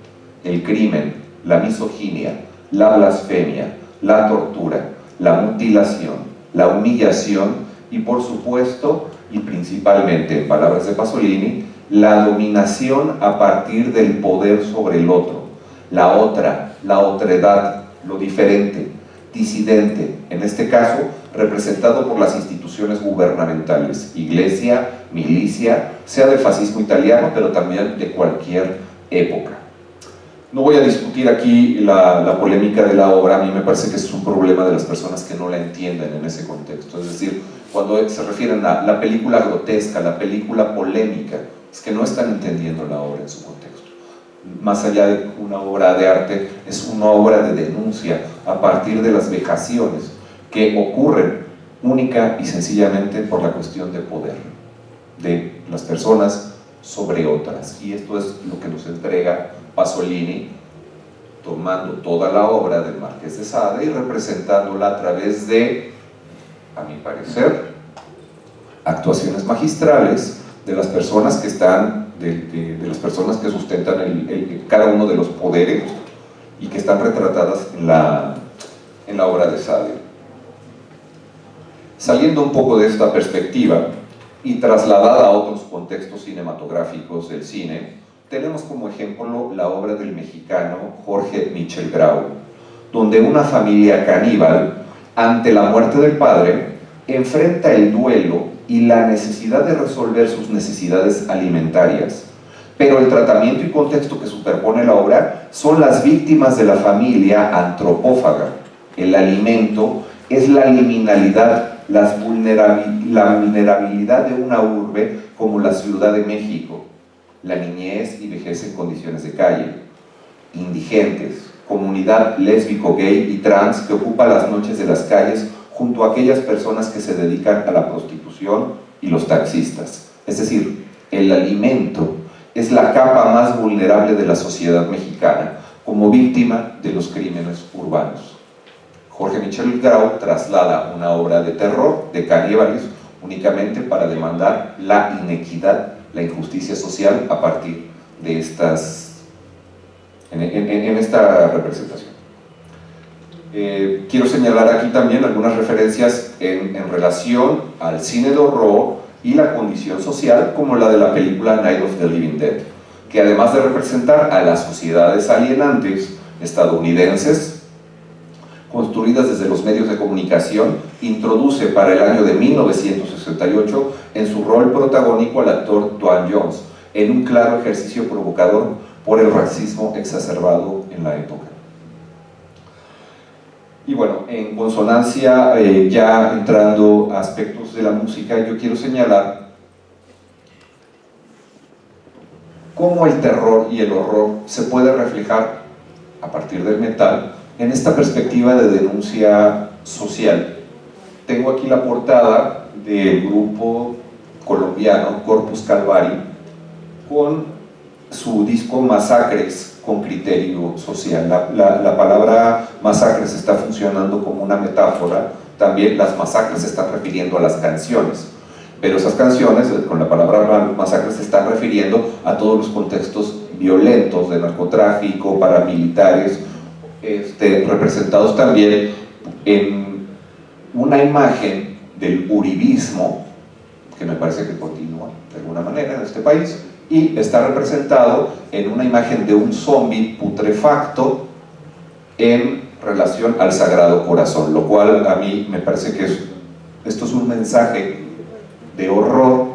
el crimen, la misoginia, la blasfemia, la tortura, la mutilación, la humillación y, por supuesto, y principalmente, en palabras de Pasolini, la dominación a partir del poder sobre el otro, la otra, la otredad, lo diferente, disidente, en este caso representado por las instituciones gubernamentales, iglesia, milicia, sea del fascismo italiano, pero también de cualquier época. No voy a discutir aquí la polémica de la obra, a mí me parece que es un problema de las personas que no la entienden en ese contexto, es decir, cuando se refieren a la película grotesca, la película polémica, es que no están entendiendo la obra en su contexto. Más allá de una obra de arte, es una obra de denuncia a partir de las vejaciones que ocurren única y sencillamente por la cuestión de poder de las personas sobre otras, y esto es lo que nos entrega Pasolini, tomando toda la obra del Marqués de Sade y representándola a través de, a mi parecer, actuaciones magistrales de las personas que están, de las personas que sustentan cada uno de los poderes y que están retratadas en la obra de Sade. Saliendo un poco de esta perspectiva y trasladada a otros contextos cinematográficos del cine, tenemos como ejemplo la obra del mexicano Jorge Michel Grau, donde una familia caníbal, ante la muerte del padre, enfrenta el duelo y la necesidad de resolver sus necesidades alimentarias. Pero el tratamiento y contexto que superpone la obra son las víctimas de la familia antropófaga. El alimento es la liminalidad, la vulnerabilidad de una urbe como la Ciudad de México, la niñez y vejez en condiciones de calle, indigentes, comunidad lésbico, gay y trans que ocupa las noches de las calles junto a aquellas personas que se dedican a la prostitución y los taxistas. Es decir, el alimento es la capa más vulnerable de la sociedad mexicana como víctima de los crímenes urbanos. Jorge Michel Grau traslada una obra de terror, de caníbales, únicamente para demandar la inequidad, la injusticia social a partir de en esta representación. Quiero señalar aquí también algunas referencias en relación al cine de horror y la condición social, como la de la película Night of the Living Dead, que además de representar a las sociedades alienantes estadounidenses construidas desde los medios de comunicación, introduce para el año de 1968 en su rol protagónico al actor Duane Jones, en un claro ejercicio provocador por el racismo exacerbado en la época. Y bueno, en consonancia, ya entrando a aspectos de la música, yo quiero señalar cómo el terror y el horror se puede reflejar a partir del metal en esta perspectiva de denuncia social. Tengo aquí la portada del grupo colombiano Corpus Calvari con su disco Masacres con criterio social. La palabra masacres está funcionando como una metáfora. También las masacres se están refiriendo a las canciones, pero esas canciones con la palabra masacres se están refiriendo a todos los contextos violentos de narcotráfico, paramilitares, representados también en una imagen del uribismo, que me parece que continúa de alguna manera en este país, y está representado en una imagen de un zombi putrefacto en relación al Sagrado Corazón, lo cual a mí me parece que esto es un mensaje de horror,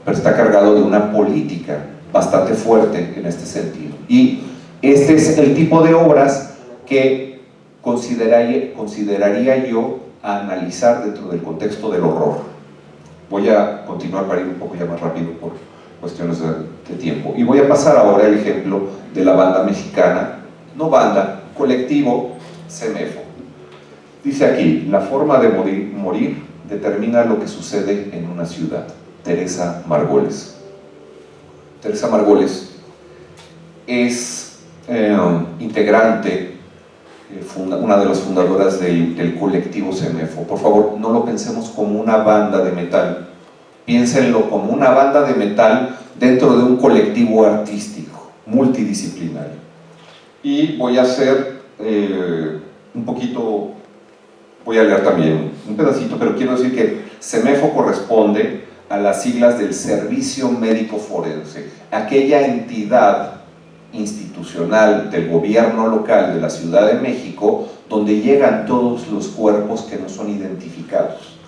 pero está cargado de una política bastante fuerte en este sentido. Y este es el tipo de obras que consideraría yo a analizar dentro del contexto del horror. Voy a continuar para ir un poco ya más rápido por cuestiones de tiempo. Y voy a pasar ahora el ejemplo de la banda mexicana, no banda, colectivo Semefo. Dice aquí, la forma de morir determina lo que sucede en una ciudad. Teresa Margolles. Teresa Margolles es integrante, una de las fundadoras del colectivo Semefo. Por favor, no lo pensemos como una banda de metal, piénsenlo como una banda de metal dentro de un colectivo artístico, multidisciplinario. Y voy a hacer un poquito, voy a leer también un pedacito, pero quiero decir que Semefo corresponde a las siglas del Servicio Médico Forense, aquella entidad institucional del gobierno local de la Ciudad de México donde llegan todos los cuerpos que no son identificados.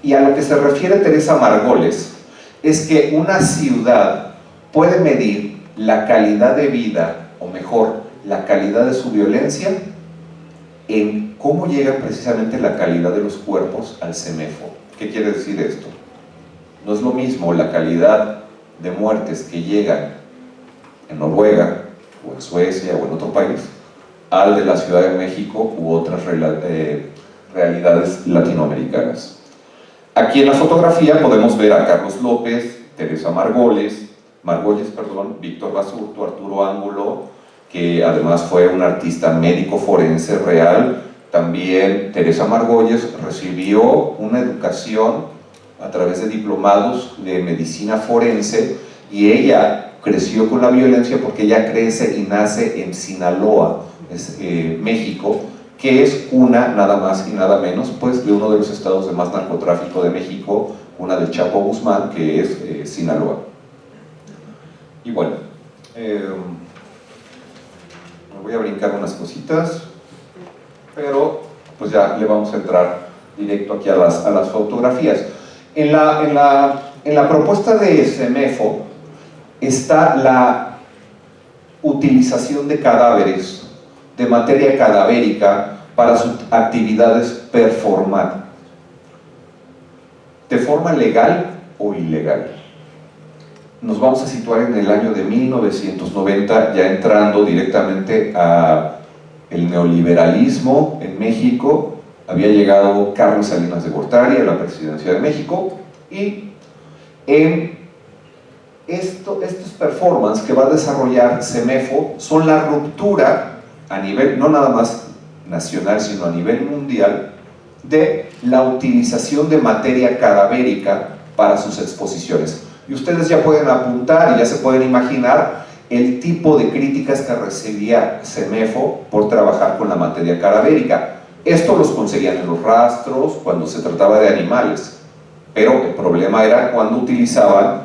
Y a lo que se refiere Teresa Margolles es que una ciudad puede medir la calidad de vida, o mejor, la calidad de su violencia en cómo llega precisamente la calidad de los cuerpos al CEMEFO. ¿Qué quiere decir esto? No es lo mismo la calidad de muertes que llegan en Noruega, o en Suecia, o en otro país, al de la Ciudad de México u otras realidades latinoamericanas. Aquí en la fotografía podemos ver a Carlos López, Teresa Margolles, Víctor Basurto, Arturo Ángulo, que además fue un artista médico forense real. También Teresa Margolles recibió una educación a través de diplomados de medicina forense, y ella creció con la violencia porque ella crece y nace en Sinaloa, México, que es cuna nada más y nada menos pues de uno de los estados de más narcotráfico de México, cuna del Chapo Guzmán, que es Sinaloa. Y bueno, me voy a brincar unas cositas, pero pues ya le vamos a entrar directo aquí a las fotografías. En la propuesta de CEMEFO está la utilización de cadáveres, de materia cadavérica para sus actividades performáticas, de forma legal o ilegal. Nos vamos a situar en el año de 1990, ya entrando directamente a el neoliberalismo en México. Había llegado Carlos Salinas de Gortari a la presidencia de México, y en estos performances que va a desarrollar CEMEFO son la ruptura a nivel, no nada más nacional, sino a nivel mundial, de la utilización de materia cadavérica para sus exposiciones. Y ustedes ya pueden apuntar y ya se pueden imaginar el tipo de críticas que recibía CEMEFO por trabajar con la materia cadavérica. Esto los conseguían en los rastros cuando se trataba de animales, pero el problema era cuando utilizaban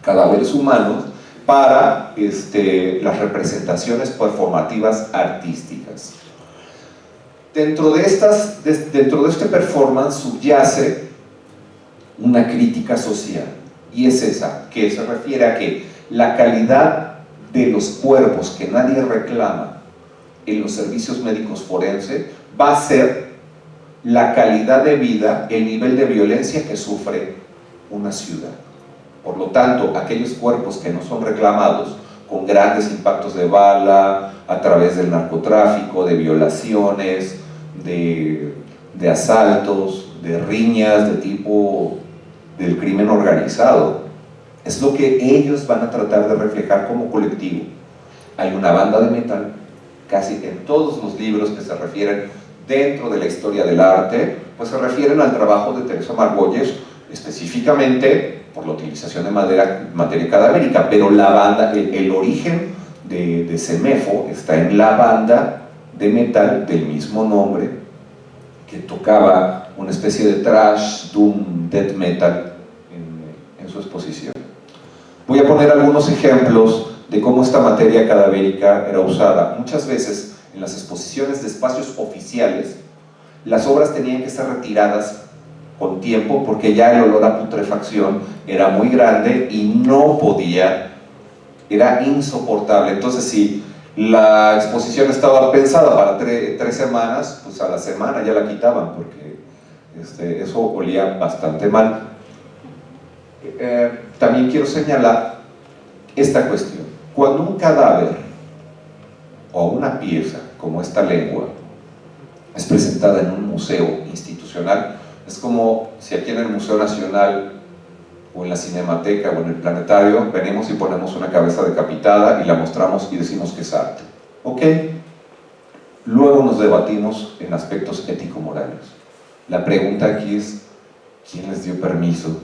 cadáveres humanos para las representaciones performativas artísticas. Dentro de este performance subyace una crítica social, y es esa, que se refiere a que la calidad de los cuerpos que nadie reclama en los servicios médicos forenses va a ser la calidad de vida, el nivel de violencia que sufre una ciudad. Por lo tanto, aquellos cuerpos que no son reclamados, con grandes impactos de bala, a través del narcotráfico, de violaciones, de asaltos, de riñas de tipo del crimen organizado, es lo que ellos van a tratar de reflejar como colectivo. Hay una banda de metal, casi en todos los libros que se refieren dentro de la historia del arte, pues se refieren al trabajo de Teresa Margolles, específicamente por la utilización de materia cadavérica, pero la banda, el origen de CEMEFO está en la banda de metal del mismo nombre, que tocaba una especie de thrash, doom, death metal en su exposición. Voy a poner algunos ejemplos de cómo esta materia cadavérica era usada. Muchas veces en las exposiciones de espacios oficiales, las obras tenían que ser retiradas con tiempo porque ya el olor a putrefacción era muy grande y no podía, era insoportable. Entonces, si la exposición estaba pensada para 3 semanas, pues a la semana ya la quitaban porque eso olía bastante mal. También quiero señalar esta cuestión. Cuando un cadáver o una pieza como esta lengua es presentada en un museo institucional, es como si aquí en el Museo Nacional o en la Cinemateca o en el Planetario venimos y ponemos una cabeza decapitada y la mostramos y decimos que es arte. ¿Ok? Luego nos debatimos en aspectos ético-morales. La pregunta aquí es, ¿quién les dio permiso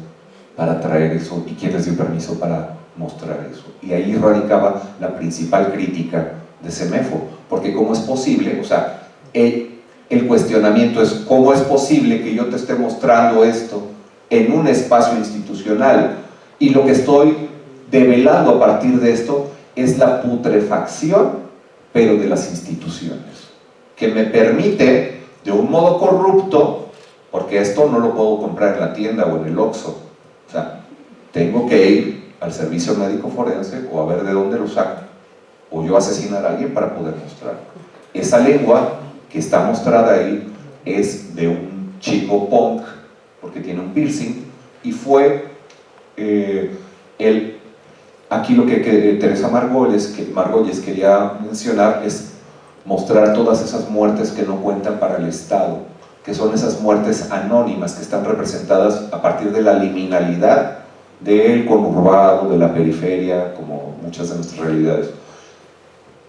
para traer eso y quién les dio permiso para mostrar eso? Y ahí radicaba la principal crítica de CEMEFO, porque ¿cómo es posible? O sea, el cuestionamiento es ¿cómo es posible que yo te esté mostrando esto en un espacio institucional? Y lo que estoy develando a partir de esto es la putrefacción, pero de las instituciones, que me permite de un modo corrupto, porque esto no lo puedo comprar en la tienda o en el Oxxo, o sea, tengo que ir al servicio médico forense o a ver de dónde lo saco, o yo asesinar a alguien para poder mostrar. Esa lengua que está mostrada ahí es de un chico punk, porque tiene un piercing, y fue aquí lo que Teresa Margolles quería mencionar es mostrar todas esas muertes que no cuentan para el Estado, que son esas muertes anónimas que están representadas a partir de la liminalidad del conurbado, de la periferia, como muchas de nuestras realidades.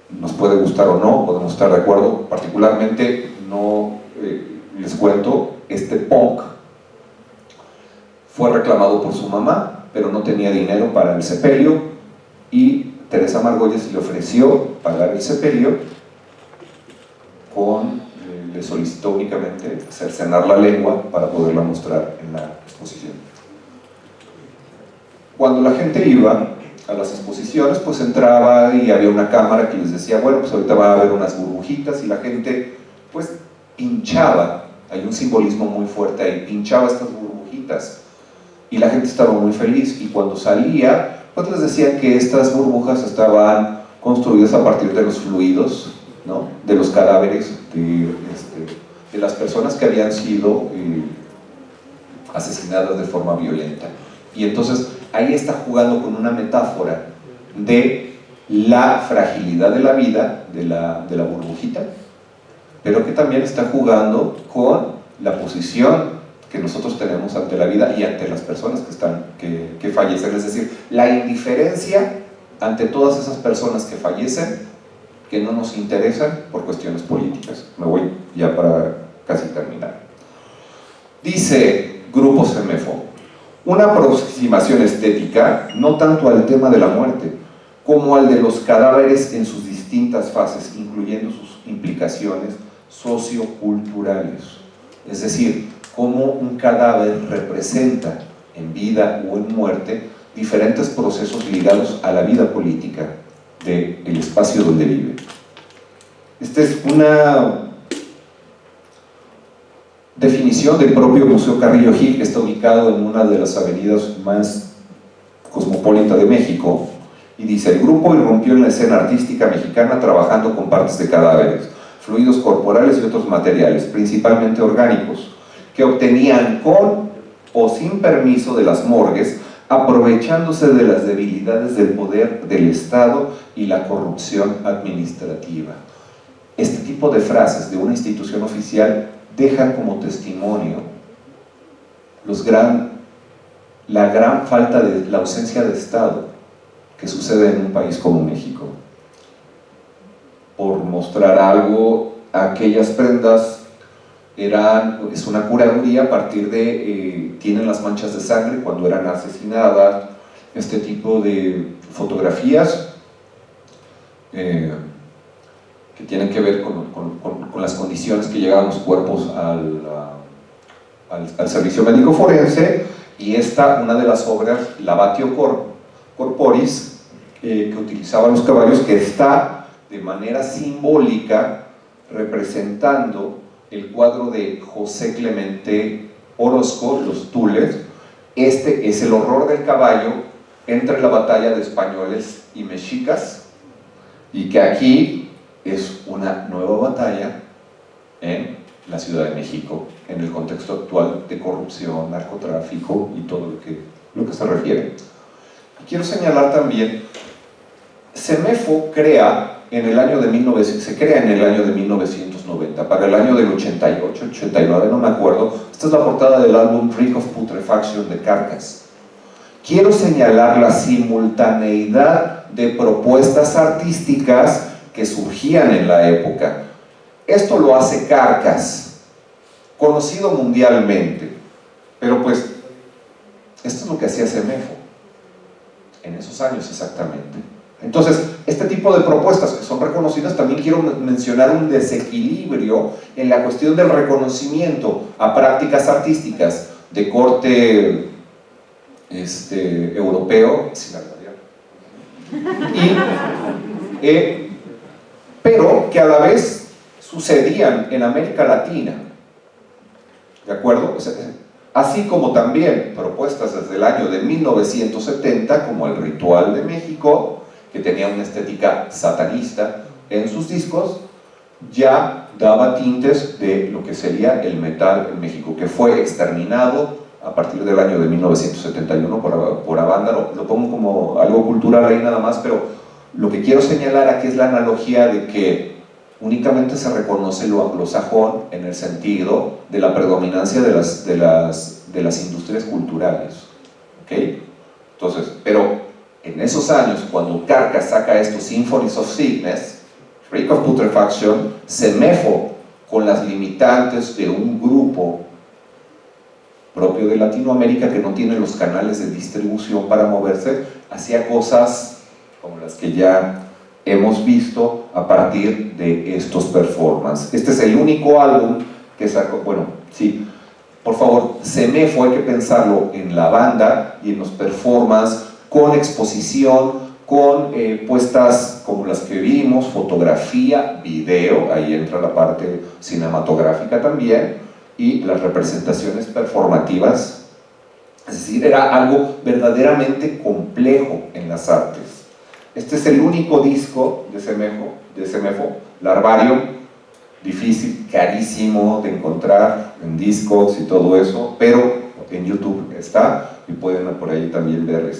Nos puede gustar o no, podemos estar de acuerdo, particularmente no les cuento, este punk fue reclamado por su mamá, pero no tenía dinero para el sepelio, y Teresa Margolles le ofreció pagar el sepelio le solicitó únicamente cercenar la lengua para poderla mostrar en la exposición. Cuando la gente iba a las exposiciones, pues entraba y había una cámara que les decía, bueno, pues ahorita va a haber unas burbujitas, y la gente pues pinchaba, hay un simbolismo muy fuerte ahí, pinchaba estas burbujitas y la gente estaba muy feliz, y cuando salía pues les decían que estas burbujas estaban construidas a partir de los fluidos, ¿no?, de los cadáveres de las personas que habían sido asesinadas de forma violenta. Y entonces ahí está jugando con una metáfora de la fragilidad de la vida, de la burbujita, pero que también está jugando con la posición que nosotros tenemos ante la vida y ante las personas que fallecen, es decir, la indiferencia ante todas esas personas que fallecen, que no nos interesan por cuestiones políticas. Me voy ya para casi terminar. Dice Grupo Semefo: una aproximación estética no tanto al tema de la muerte como al de los cadáveres en sus distintas fases, incluyendo sus implicaciones socioculturales. Es decir, cómo un cadáver representa en vida o en muerte diferentes procesos ligados a la vida política del espacio donde vive. Esta es una definición del propio Museo Carrillo Gil, que está ubicado en una de las avenidas más cosmopolitas de México, y dice: el grupo irrumpió en la escena artística mexicana trabajando con partes de cadáveres, fluidos corporales y otros materiales, principalmente orgánicos, que obtenían con o sin permiso de las morgues, aprovechándose de las debilidades del poder del Estado y la corrupción administrativa. Este tipo de frases de una institución oficial dejan como testimonio la gran falta de la ausencia de Estado que sucede en un país como México. Por mostrar algo, aquellas prendas es una curaduría a partir de tienen las manchas de sangre cuando eran asesinadas, este tipo de fotografías que tienen que ver con las condiciones que llegaban los cuerpos al servicio médico forense. Y esta, una de las obras, Lavatio Corporis, que utilizaban los caballos, que está de manera simbólica representando el cuadro de José Clemente Orozco, Los Tules. Este es el horror del caballo entre la batalla de españoles y mexicas, y que aquí es una nueva batalla en la Ciudad de México, en el contexto actual de corrupción, narcotráfico y todo lo que se refiere. Y quiero señalar también, Semefo se crea en el año de 1990, para el año del 88, 89, no me acuerdo. Esta es la portada del álbum Reek of Putrefaction de Carcass. Quiero señalar la simultaneidad de propuestas artísticas que surgían en la época. Esto lo hace Carcass, conocido mundialmente, pero pues esto es lo que hacía Semefo en esos años exactamente. Entonces, este tipo de propuestas que son reconocidas, también quiero mencionar un desequilibrio en la cuestión del reconocimiento a prácticas artísticas de corte europeo, pero que a la vez sucedían en América Latina, ¿de acuerdo? Así como también propuestas desde el año de 1970, como el Ritual de México, que tenía una estética satanista en sus discos, ya daba tintes de lo que sería el metal en México, que fue exterminado a partir del año de 1971 por Avándaro. Lo pongo como algo cultural ahí nada más, pero lo que quiero señalar aquí es la analogía de que únicamente se reconoce lo anglosajón en el sentido de la predominancia de las industrias culturales, ¿ok? Entonces, pero en esos años, cuando Carcass saca estos Symphonies of Sickness, Freak of Putrefaction, Semefo, con las limitantes de un grupo propio de Latinoamérica que no tiene los canales de distribución para moverse, hacía cosas como las que ya hemos visto a partir de estos performances. Este es el único álbum que sacó, bueno, sí, por favor, Semefo hay que pensarlo en la banda y en los performances, con exposición, con puestas como las que vimos, fotografía, video, ahí entra la parte cinematográfica también, y las representaciones performativas. Es decir, era algo verdaderamente complejo en las artes. Este es el único disco de Semefo, Larvarium, difícil, carísimo de encontrar en discos y todo eso, pero en YouTube está y pueden por ahí también ver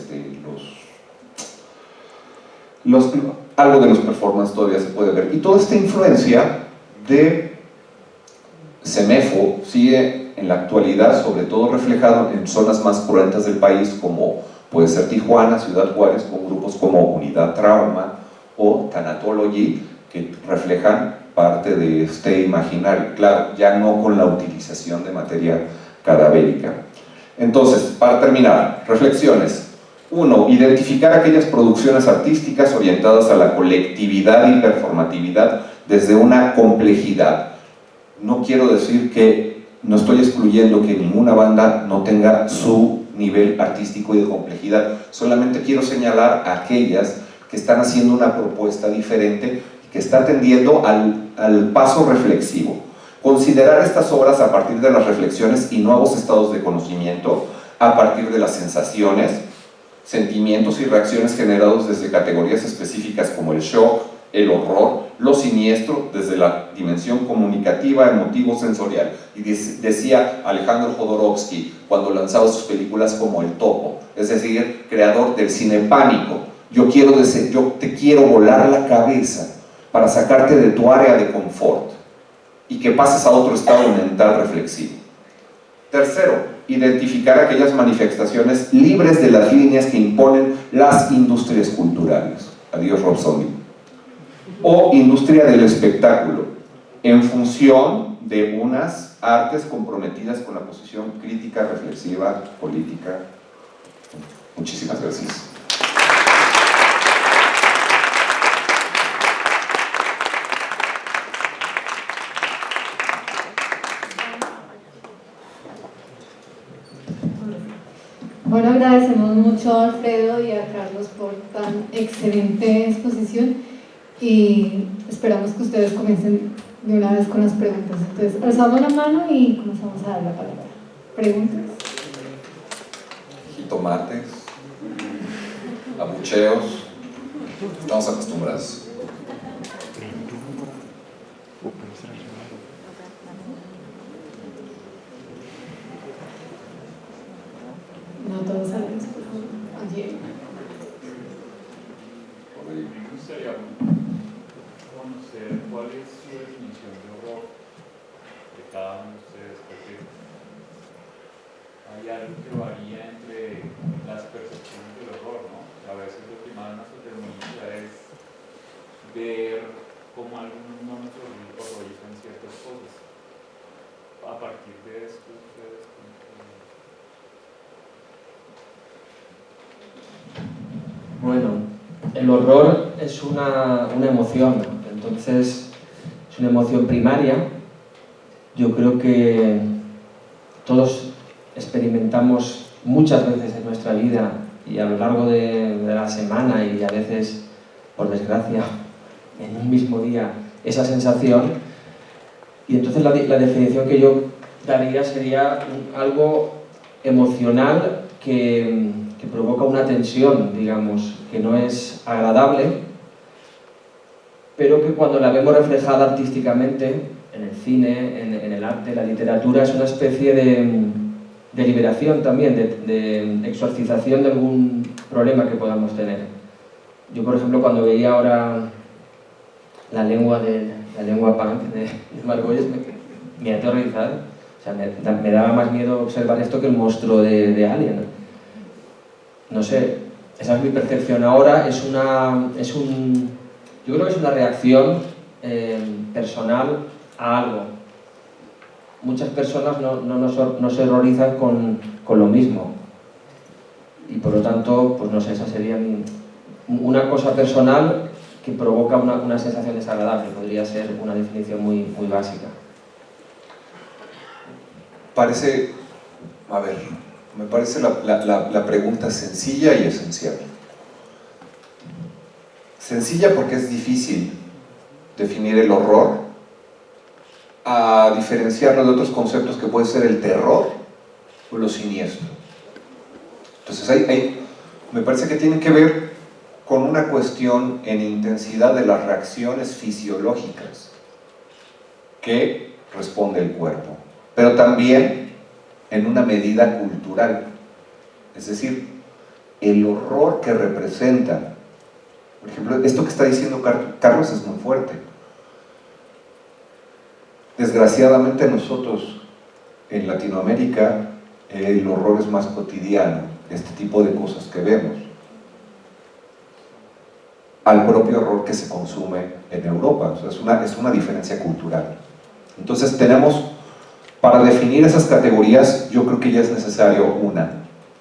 algo de los performances todavía se puede ver. Y toda esta influencia de Semefo sigue en la actualidad, sobre todo reflejado en zonas más cruentas del país, como puede ser Tijuana, Ciudad Juárez, con grupos como Unidad Trauma o Thanatology, que reflejan parte de este imaginario, claro, ya no con la utilización de materia cadavérica. Entonces, para terminar, reflexiones. 1. Identificar aquellas producciones artísticas orientadas a la colectividad y performatividad desde una complejidad. No quiero decir que no estoy excluyendo que ninguna banda no tenga su nivel artístico y de complejidad, solamente quiero señalar a aquellas que están haciendo una propuesta diferente, que está atendiendo al paso reflexivo. Considerar estas obras a partir de las reflexiones y nuevos estados de conocimiento, a partir de las sensaciones, sentimientos y reacciones generados desde categorías específicas como el shock, el horror, lo siniestro, desde la dimensión comunicativa, emotivo, sensorial. Y decía Alejandro Jodorowsky cuando lanzaba sus películas como El Topo, es decir, creador del cine pánico. Yo te quiero volar la cabeza para sacarte de tu área de confort y que pases a otro estado mental reflexivo. Tercero, identificar aquellas manifestaciones libres de las líneas que imponen las industrias culturales. Adiós, Rob Zombie. O industria del espectáculo, en función de unas artes comprometidas con la posición crítica, reflexiva, política. Muchísimas gracias. Bueno, agradecemos mucho a Alfredo y a Carlos por tan excelente exposición y esperamos que ustedes comiencen de una vez con las preguntas. Entonces, alzamos la mano y comenzamos a dar la palabra. ¿Preguntas? Jitomates, abucheos, estamos acostumbrados. No todos saben, por favor. Allí. Me gustaría conocer cuál es su definición de horror de cada uno de ustedes, porque hay algo que varía entre las percepciones del horror, ¿no? A veces lo que más nos determina es ver cómo algunos no nos horrorizan ciertas cosas. A partir de esto, ustedes... Bueno, el horror es una emoción, entonces es una emoción primaria. Yo creo que todos experimentamos muchas veces en nuestra vida y a lo largo de la semana y a veces, por desgracia, en un mismo día, esa sensación. Y entonces la definición que yo daría sería algo emocional que provoca una tensión, digamos, que no es agradable, pero que cuando la vemos reflejada artísticamente, en el cine, en el arte, la literatura, es una especie de liberación también, de exorcización de algún problema que podamos tener. Yo, por ejemplo, cuando veía ahora la lengua punk de Margolles, me aterrorizaba. O sea, me daba más miedo observar esto que el monstruo de Alien. No sé, esa es mi percepción ahora. Yo creo que es una reacción personal a algo. Muchas personas no se horrorizan con lo mismo. Y por lo tanto, pues no sé, esa sería una cosa personal que provoca una sensación desagradable. Podría ser una definición muy, muy básica. Me parece la pregunta sencilla y esencial. Sencilla porque es difícil definir el horror, a diferenciarlo de otros conceptos que puede ser el terror o lo siniestro. Entonces me parece que tiene que ver con una cuestión en intensidad de las reacciones fisiológicas que responde el cuerpo, pero también en una medida cultural. Es decir, el horror que representa, por ejemplo, esto que está diciendo Carlos es muy fuerte. Desgraciadamente nosotros en Latinoamérica el horror es más cotidiano, este tipo de cosas que vemos, al propio horror que se consume en Europa. O sea, es una diferencia cultural. Entonces para definir esas categorías, yo creo que ya es necesario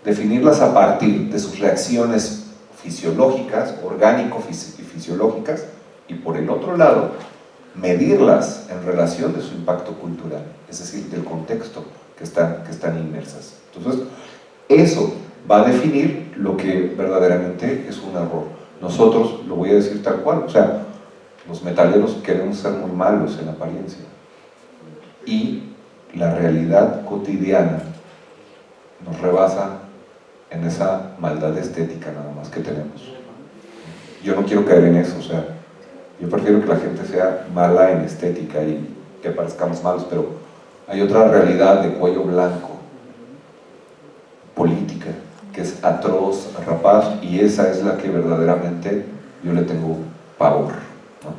definirlas a partir de sus reacciones fisiológicas, orgánico-fisiológicas, y por el otro lado, medirlas en relación de su impacto cultural, es decir, del contexto que están inmersas. Entonces, eso va a definir lo que verdaderamente es un error. Nosotros, lo voy a decir tal cual, o sea, los metaleros queremos ser muy malos en apariencia, y la realidad cotidiana nos rebasa en esa maldad estética nada más que tenemos. Yo no quiero caer en eso, o sea, yo prefiero que la gente sea mala en estética y que parezcamos malos, pero hay otra realidad de cuello blanco, política, que es atroz, rapaz, y esa es la que verdaderamente yo le tengo pavor, ¿no?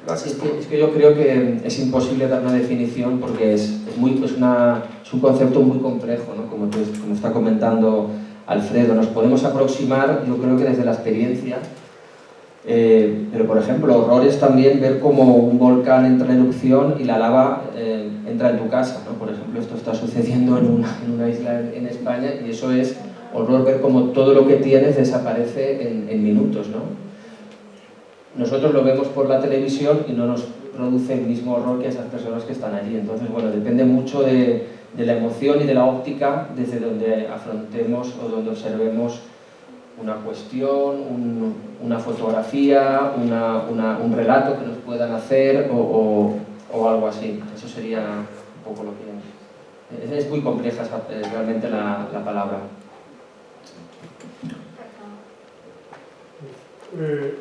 Gracias. Es que yo creo que es imposible dar una definición porque es un concepto muy complejo, ¿no? Como está comentando Alfredo. Nos podemos aproximar, yo creo que desde la experiencia, pero por ejemplo, horror es también ver cómo un volcán entra en erupción y la lava entra en tu casa, ¿no? Por ejemplo, esto está sucediendo en una isla en España, y eso es horror, ver cómo todo lo que tienes desaparece en minutos, ¿no? Nosotros lo vemos por la televisión y no nos produce el mismo horror que a esas personas que están allí. Entonces, bueno, depende mucho de la emoción y de la óptica desde donde afrontemos o donde observemos una cuestión, una fotografía, un relato que nos puedan hacer o algo así. Eso sería un poco lo que... Es muy compleja realmente la palabra.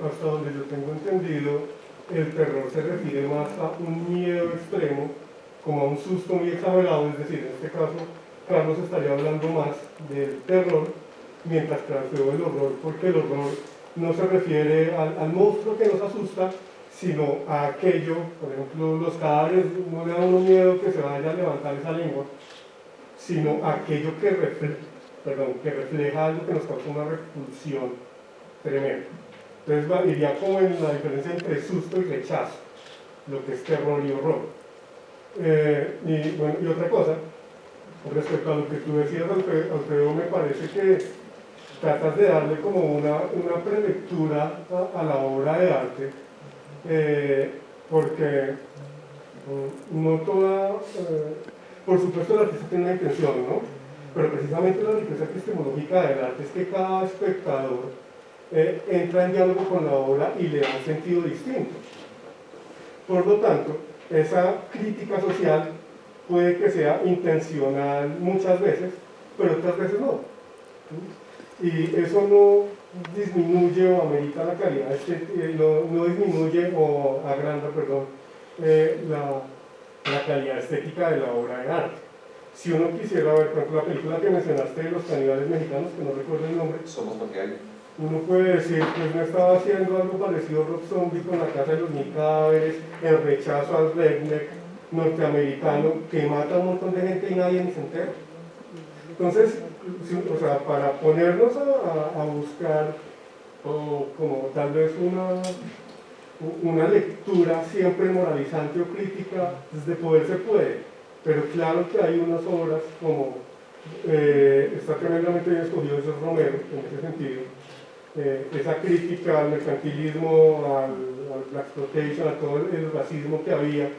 Hasta donde yo tengo entendido, el terror se refiere más a un miedo extremo, como a un susto muy exagerado. Es decir, en este caso, Carlos estaría hablando más del terror, mientras que Alfredo del horror, porque el horror no se refiere al monstruo que nos asusta, sino a aquello, por ejemplo, los cadáveres, no le da uno miedo que se vaya a levantar esa lengua, sino aquello que refleja algo que nos causa una repulsión tremenda. Entonces iría como en la diferencia entre susto y rechazo, lo que es terror y horror. Y otra cosa, respecto a lo que tú decías, Alfredo, me parece que tratas de darle como una prelectura a la obra de arte, porque no toda, por supuesto el artista tiene una intención, ¿no? Pero precisamente la riqueza epistemológica del arte es que cada espectador entra en diálogo con la obra y le da un sentido distinto. Por lo tanto, esa crítica social puede que sea intencional muchas veces, pero otras veces no. Y eso no disminuye o amerita la calidad, no disminuye o agranda, perdón, la calidad estética de la obra de arte. Si uno quisiera ver, por ejemplo, la película que mencionaste de los caníbales mexicanos, que no recuerdo el nombre, Somos lo que hay. uno puede decir, pues no estaba haciendo algo parecido a Rob Zombie con La Casa de los Mil Cadáveres, el rechazo al redneck norteamericano que mata a un montón de gente y nadie ni se entera. Entonces, o sea, para ponernos a buscar como tal vez una lectura siempre moralizante o crítica, desde poder se puede, pero claro que hay unas obras como está tremendamente bien escogido George Romero en ese sentido, esa crítica al mercantilismo, al black exploitation, a todo el racismo que había.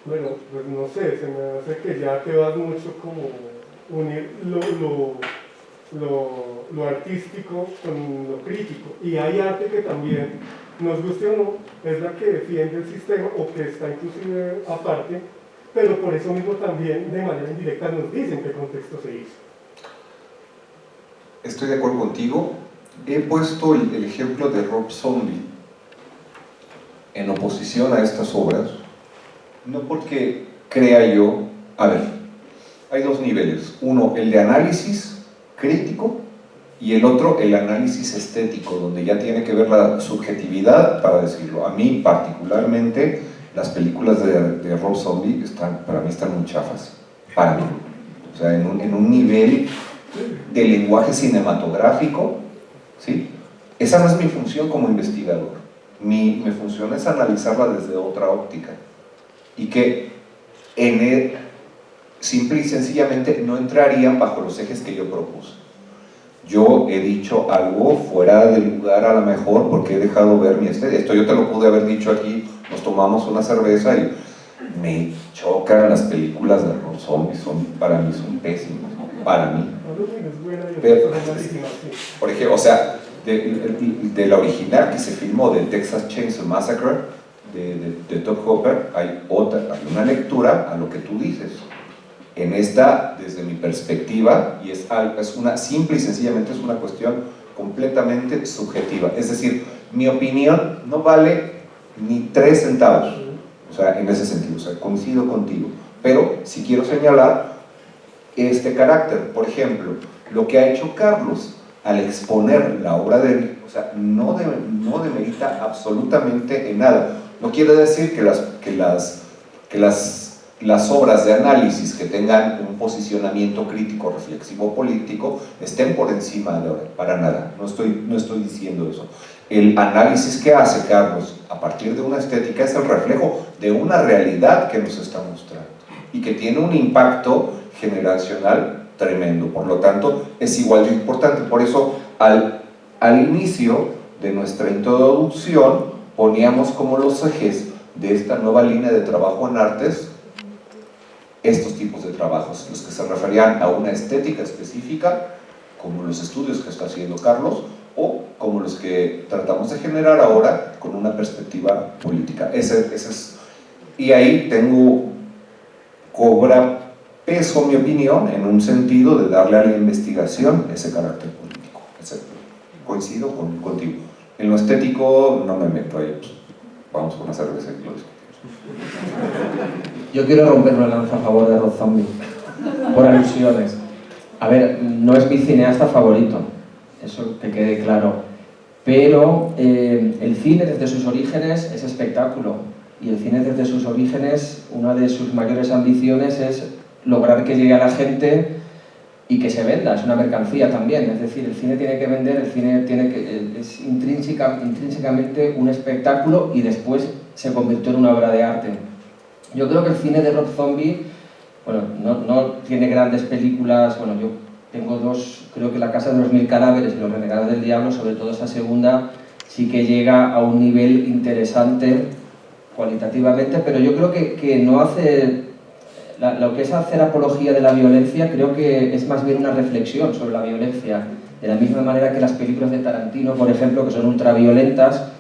Bueno, pues no sé, se me hace que ya te vas mucho como unir lo artístico con lo crítico, y hay arte que también, nos guste o no, es la que defiende el sistema o que está inclusive aparte, pero por eso mismo también de manera indirecta nos dicen qué contexto se hizo. Estoy de acuerdo contigo. He puesto el ejemplo de Rob Zombie en oposición a estas obras, no porque crea yo, a ver, hay dos niveles, uno el de análisis crítico y el otro el análisis estético, donde ya tiene que ver la subjetividad para decirlo. A mí particularmente las películas de Rob Zombie para mí están muy chafas, para mí, o sea, en un nivel de lenguaje cinematográfico, ¿sí? Esa no es mi función como investigador. Mi función es analizarla desde otra óptica, y que simple y sencillamente no entrarían bajo los ejes que yo propuse. Yo he dicho algo fuera de lugar a lo mejor porque he dejado ver mi estética. Esto yo te lo pude haber dicho aquí, nos tomamos una cerveza y me chocan las películas de Rob Zombie, para mí son pésimas, para mí. Pero, por ejemplo, o sea, de la original que se filmó de Texas Chainsaw Massacre de Tobe Hooper, hay una lectura a lo que tú dices. En esta, desde mi perspectiva, y es una simple y sencillamente es una cuestión completamente subjetiva, es decir, mi opinión no vale ni 3 centavos, o sea, en ese sentido, o sea, coincido contigo, pero si quiero señalar este carácter, por ejemplo, lo que ha hecho Carlos al exponer la obra de él, o sea, no demerita absolutamente en nada. No quiere decir que las obras de análisis que tengan un posicionamiento crítico, reflexivo, político, estén por encima de ahora, para nada, no estoy diciendo eso. El análisis que hace Carlos a partir de una estética es el reflejo de una realidad que nos está mostrando y que tiene un impacto generacional tremendo, por lo tanto es igual de importante. Por eso al inicio de nuestra introducción poníamos como los ejes de esta nueva línea de trabajo en artes estos tipos de trabajos, los que se referían a una estética específica, como los estudios que está haciendo Carlos, o como los que tratamos de generar ahora con una perspectiva política. Ese es, y ahí cobra peso mi opinión en un sentido de darle a la investigación ese carácter político, etc. Coincido contigo. En lo estético no me meto ahí, pues, vamos con una cerveza y lo discutimos. Yo quiero romper una lanza a favor de Rob Zombie, por alusiones. A ver, no es mi cineasta favorito, eso que quede claro, pero el cine desde sus orígenes es espectáculo, y el cine desde sus orígenes, una de sus mayores ambiciones es lograr que llegue a la gente y que se venda, es una mercancía también, es decir, el cine tiene que vender, el cine es intrínsecamente un espectáculo y después se convirtió en una obra de arte. Yo creo que el cine de Rob Zombie, bueno, no tiene grandes películas, bueno, yo tengo dos, creo que La Casa de los Mil Cadáveres y Los Renegados del Diablo, sobre todo esa segunda, sí que llega a un nivel interesante cualitativamente, pero yo creo que no hace... Lo que es hacer apología de la violencia creo que es más bien una reflexión sobre la violencia, de la misma manera que las películas de Tarantino, por ejemplo, que son ultraviolentas,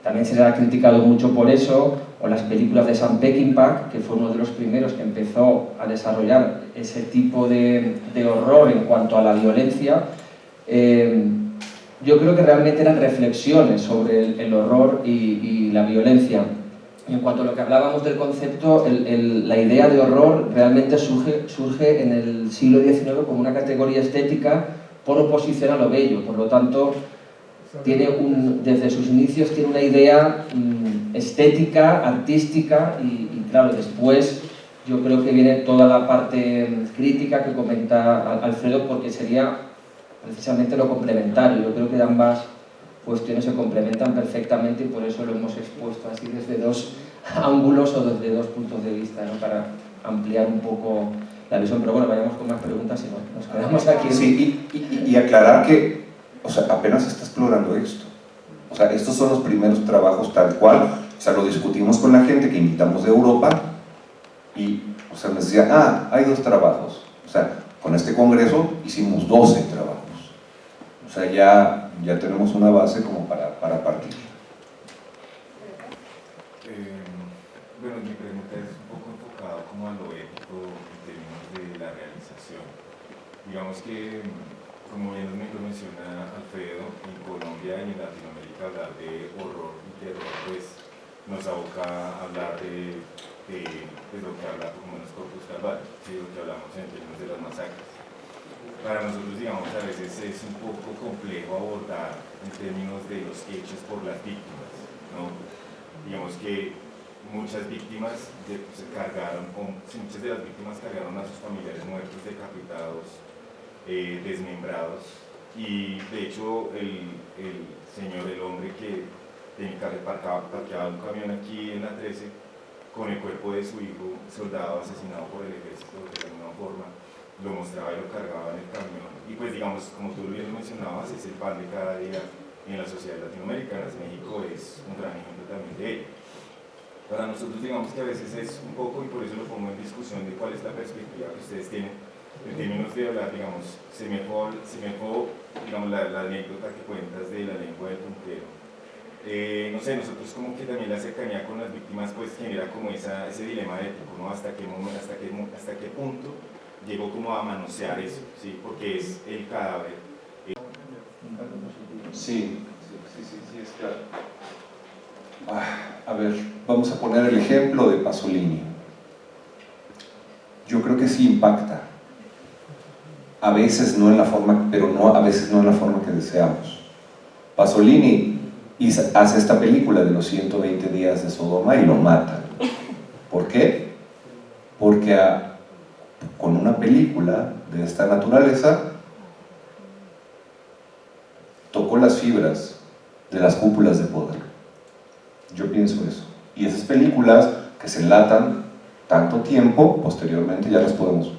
también se le ha criticado mucho por eso, o las películas de Sam Peckinpah, que fue uno de los primeros que empezó a desarrollar ese tipo de horror en cuanto a la violencia. Yo creo que realmente eran reflexiones sobre el horror y la violencia. En cuanto a lo que hablábamos del concepto, la idea de horror realmente surge en el siglo XIX como una categoría estética por oposición a lo bello. Por lo tanto, desde sus inicios tiene una idea estética, artística y claro, después yo creo que viene toda la parte crítica que comenta Alfredo, porque sería precisamente lo complementario. Yo creo que ambas cuestiones se complementan perfectamente y por eso lo hemos expuesto así desde dos ángulos o desde dos puntos de vista, ¿no? Para ampliar un poco la visión. Pero bueno, vayamos con más preguntas y no, nos quedamos aquí. Sí, y aclarar que, o sea, apenas se está explorando esto. O sea, estos son los primeros trabajos tal cual. O sea, lo discutimos con la gente que invitamos de Europa y, o sea, nos decía, hay 2 trabajos. O sea, con este congreso hicimos 12 trabajos. O sea, ya tenemos una base como para partir. Bueno, mi pregunta es un poco enfocada como a lo ético en términos de la realización. Digamos que, como bien lo menciona Alfredo, en Colombia y en Latinoamérica hablar de horror y terror pues nos aboca a hablar de lo que habla como los Corpus Calvari, ¿sí? Lo que hablamos en términos de las masacres. Para nosotros, digamos, a veces es un poco complejo abordar en términos de los hechos por las víctimas, ¿no? Digamos que muchas víctimas muchas de las víctimas cargaron a sus familiares muertos, decapitados, desmembrados, y de hecho el hombre que parqueaba un camión aquí en la 13 con el cuerpo de su hijo, soldado asesinado por el ejército de alguna forma, lo mostraba y lo cargaba en el camión. Y pues digamos, como tú bien mencionabas, es el pan de cada día en la sociedad latinoamericana. México es un gran ejemplo también de ello. Para nosotros, digamos que a veces es un poco, y por eso lo pongo en discusión, de cuál es la perspectiva que ustedes tienen en términos de hablar, digamos, se me fue, digamos, la anécdota que cuentas de la lengua del puntero. No sé, nosotros como que también la cercanía con las víctimas pues genera como ese dilema ético, ¿no? Hasta qué punto llegó como a manosear eso, ¿sí? Porque es el cadáver. Sí, es claro. A ver, vamos a poner el ejemplo de Pasolini. Yo creo que sí impacta. A veces no en la forma, a veces no en la forma que deseamos. Pasolini hace esta película de los 120 días de Sodoma y lo matan. ¿Por qué? Porque con una película de esta naturaleza tocó las fibras de las cúpulas de poder. Yo pienso eso. Y esas películas que se enlatan tanto tiempo, posteriormente ya las podemos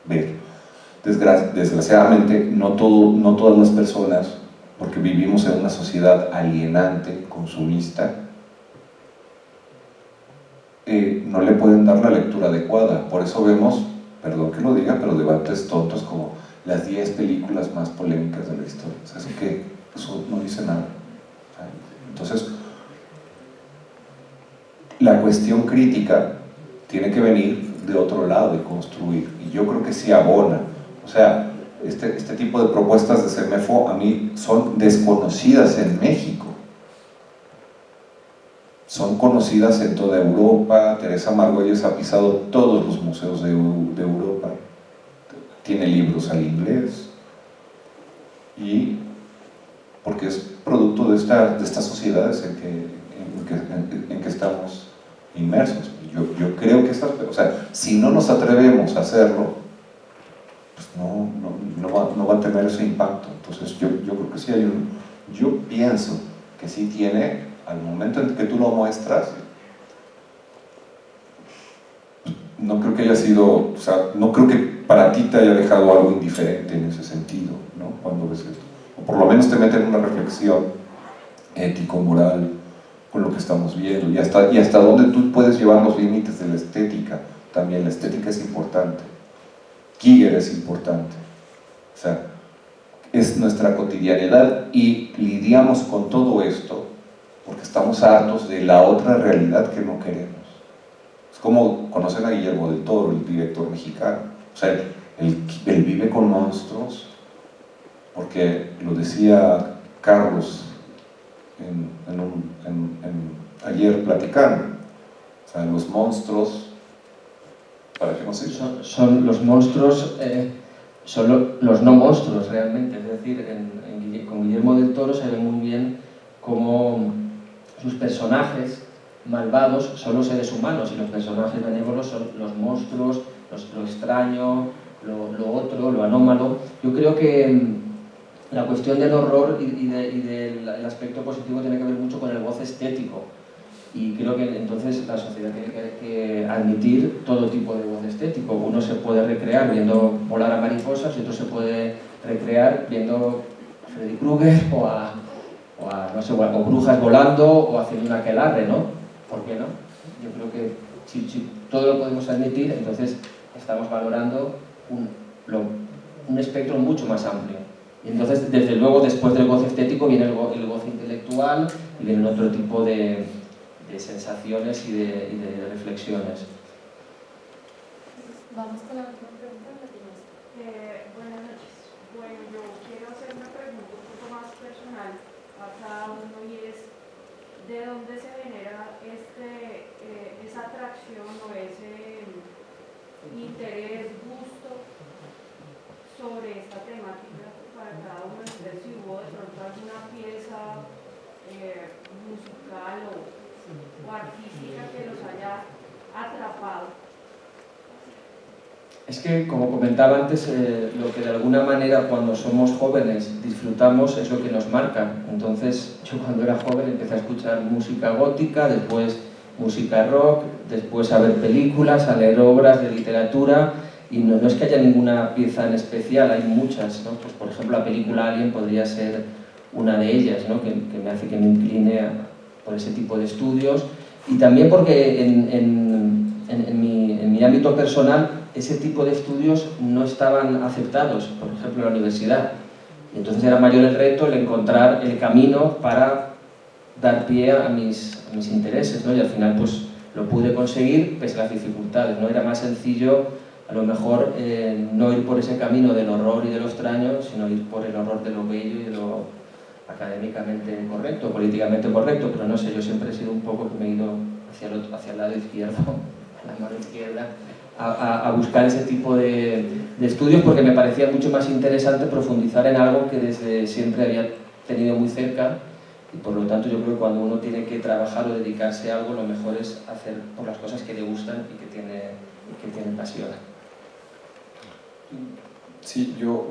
ver. Desgraciadamente, no todas las personas, porque vivimos en una sociedad alienante, consumista, no le pueden dar la lectura adecuada. Por eso vemos, perdón que lo diga, pero debates tontos como las 10 películas más polémicas de la historia. O sea, eso no dice nada. Entonces, la cuestión crítica tiene que venir de otro lado, de construir. Y yo creo que sí abona. O sea, este tipo de propuestas de CEMEFO a mí son desconocidas en México. Son conocidas en toda Europa. Teresa Margüelles ha pisado todos los museos de Europa. Tiene libros al inglés. Y porque es producto de estas sociedades en que estamos inmersos. Yo creo que o sea, si no nos atrevemos a hacerlo, pues no va a tener ese impacto. Entonces yo creo que sí yo pienso que sí tiene, al momento en que tú lo muestras, no creo que haya sido, o sea, no creo que para ti te haya dejado algo indiferente en ese sentido, ¿no? Cuando ves esto, o por lo menos te mete en una reflexión ético, moral, con lo que estamos viendo, y hasta dónde tú puedes llevar los límites de la estética. También la estética es importante, Giger es importante, o sea, es nuestra cotidianidad, y lidiamos con todo esto porque estamos hartos de la otra realidad que no queremos. Es como conocen a Guillermo del Toro, el director mexicano. O sea, él vive con monstruos, porque lo decía Carlos ayer platicando. O sea, los monstruos, ¿para qué no sé? Son los monstruos, son los no monstruos realmente. Es decir, con Guillermo del Toro se ve muy bien cómo sus personajes malvados son los seres humanos y los personajes benévolos son los monstruos, lo extraño, lo otro, lo anómalo. Yo creo que la cuestión del horror y del aspecto positivo tiene que ver mucho con el goce estético. Y creo que entonces la sociedad tiene que admitir todo tipo de goce estético. Uno se puede recrear viendo volar a mariposas y otro se puede recrear viendo a Freddy Krueger no sé, o brujas volando o haciendo un aquelarre, ¿no? ¿Por qué no? Yo creo que si todo lo podemos admitir, entonces estamos valorando un espectro mucho más amplio. Y entonces, desde luego, después del goce estético viene el goce intelectual y vienen otro tipo de sensaciones y de reflexiones. Vamos con la última pregunta. Buenas noches. Bueno, yo quiero hacer una pregunta un poco más personal a cada uno y es ¿de dónde se genera esa atracción o ese interés, gusto sobre esta temática para cada uno de ustedes? Si hubo de pronto alguna pieza musical o artística que los haya atrapado. Es que, como comentaba antes, lo que de alguna manera cuando somos jóvenes disfrutamos es lo que nos marca. Entonces, yo cuando era joven empecé a escuchar música gótica, después música rock, después a ver películas, a leer obras de literatura, y no es que haya ninguna pieza en especial, hay muchas, ¿no? Pues, por ejemplo, la película Alien podría ser una de ellas, ¿no? que me hace que me incline por ese tipo de estudios, y también porque en mi ámbito personal ese tipo de estudios no estaban aceptados, por ejemplo, en la universidad. Y entonces era mayor el reto el encontrar el camino para dar pie a mis intereses, ¿no? Y al final pues lo pude conseguir pese a las dificultades, ¿no? Era más sencillo a lo mejor no ir por ese camino del horror y de lo extraño, sino ir por el horror de lo bello y de lo académicamente correcto, políticamente correcto, pero no sé, yo siempre he sido un poco que me he ido hacia el lado izquierdo, a la mano izquierda, a buscar ese tipo de estudios porque me parecía mucho más interesante profundizar en algo que desde siempre había tenido muy cerca, y por lo tanto yo creo que cuando uno tiene que trabajar o dedicarse a algo, lo mejor es hacer por las cosas que le gustan y que tienen pasión. Sí, yo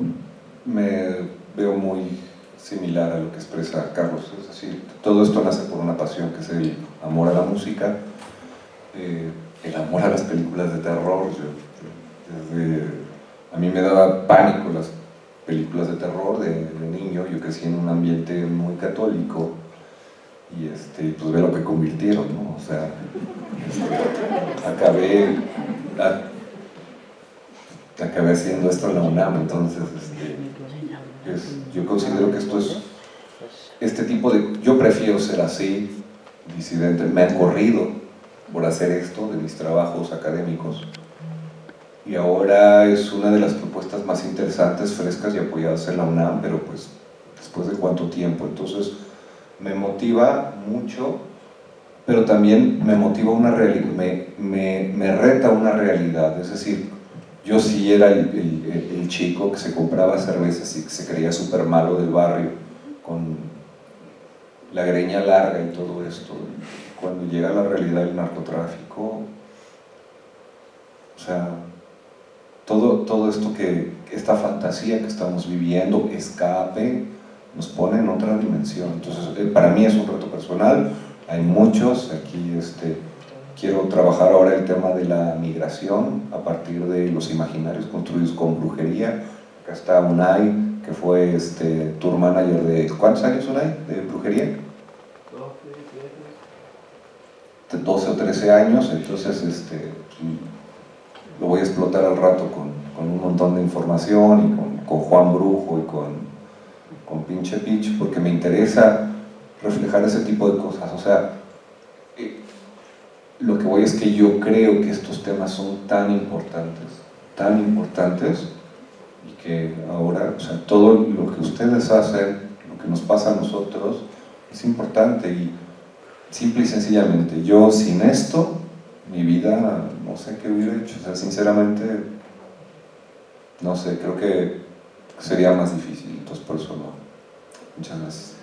me veo muy similar a lo que expresa Carlos, es decir, todo esto nace por una pasión que es el amor a la música, el amor a las películas de terror. A mí me daba pánico las películas de terror de niño. Yo crecí en un ambiente muy católico y pues ve lo que convirtieron, ¿no? O sea, acabé haciendo esto en la UNAM. Entonces yo considero que esto es este tipo de... Yo prefiero ser así, disidente. Me han corrido por hacer esto de mis trabajos académicos y ahora es una de las propuestas más interesantes, frescas y apoyadas en la UNAM, pero pues después de cuánto tiempo. Entonces me motiva mucho, pero también me motiva una realidad, me reta una realidad. Es decir, yo sí era el chico que se compraba cervezas y que se creía súper malo del barrio con la greña larga y todo esto. Cuando llega la realidad del narcotráfico, o sea, todo esto esta fantasía que estamos viviendo, escape, nos pone en otra dimensión. Entonces, para mí es un reto personal, hay muchos, aquí quiero trabajar ahora el tema de la migración a partir de los imaginarios construidos con brujería. Acá está Unai, que fue tour manager de... ¿Cuántos años, Unai, de brujería? 12 o 13 años, entonces lo voy a explotar al rato con un montón de información y con Juan Brujo y con Pinche Pitch, porque me interesa reflejar ese tipo de cosas. O sea, lo que voy es que yo creo que estos temas son tan importantes, y que ahora, o sea, todo lo que ustedes hacen, lo que nos pasa a nosotros, es importante. Y simple y sencillamente, yo sin esto, mi vida, no sé qué hubiera hecho. O sea, sinceramente, no sé, creo que sería más difícil. Entonces, por eso no. Muchas gracias.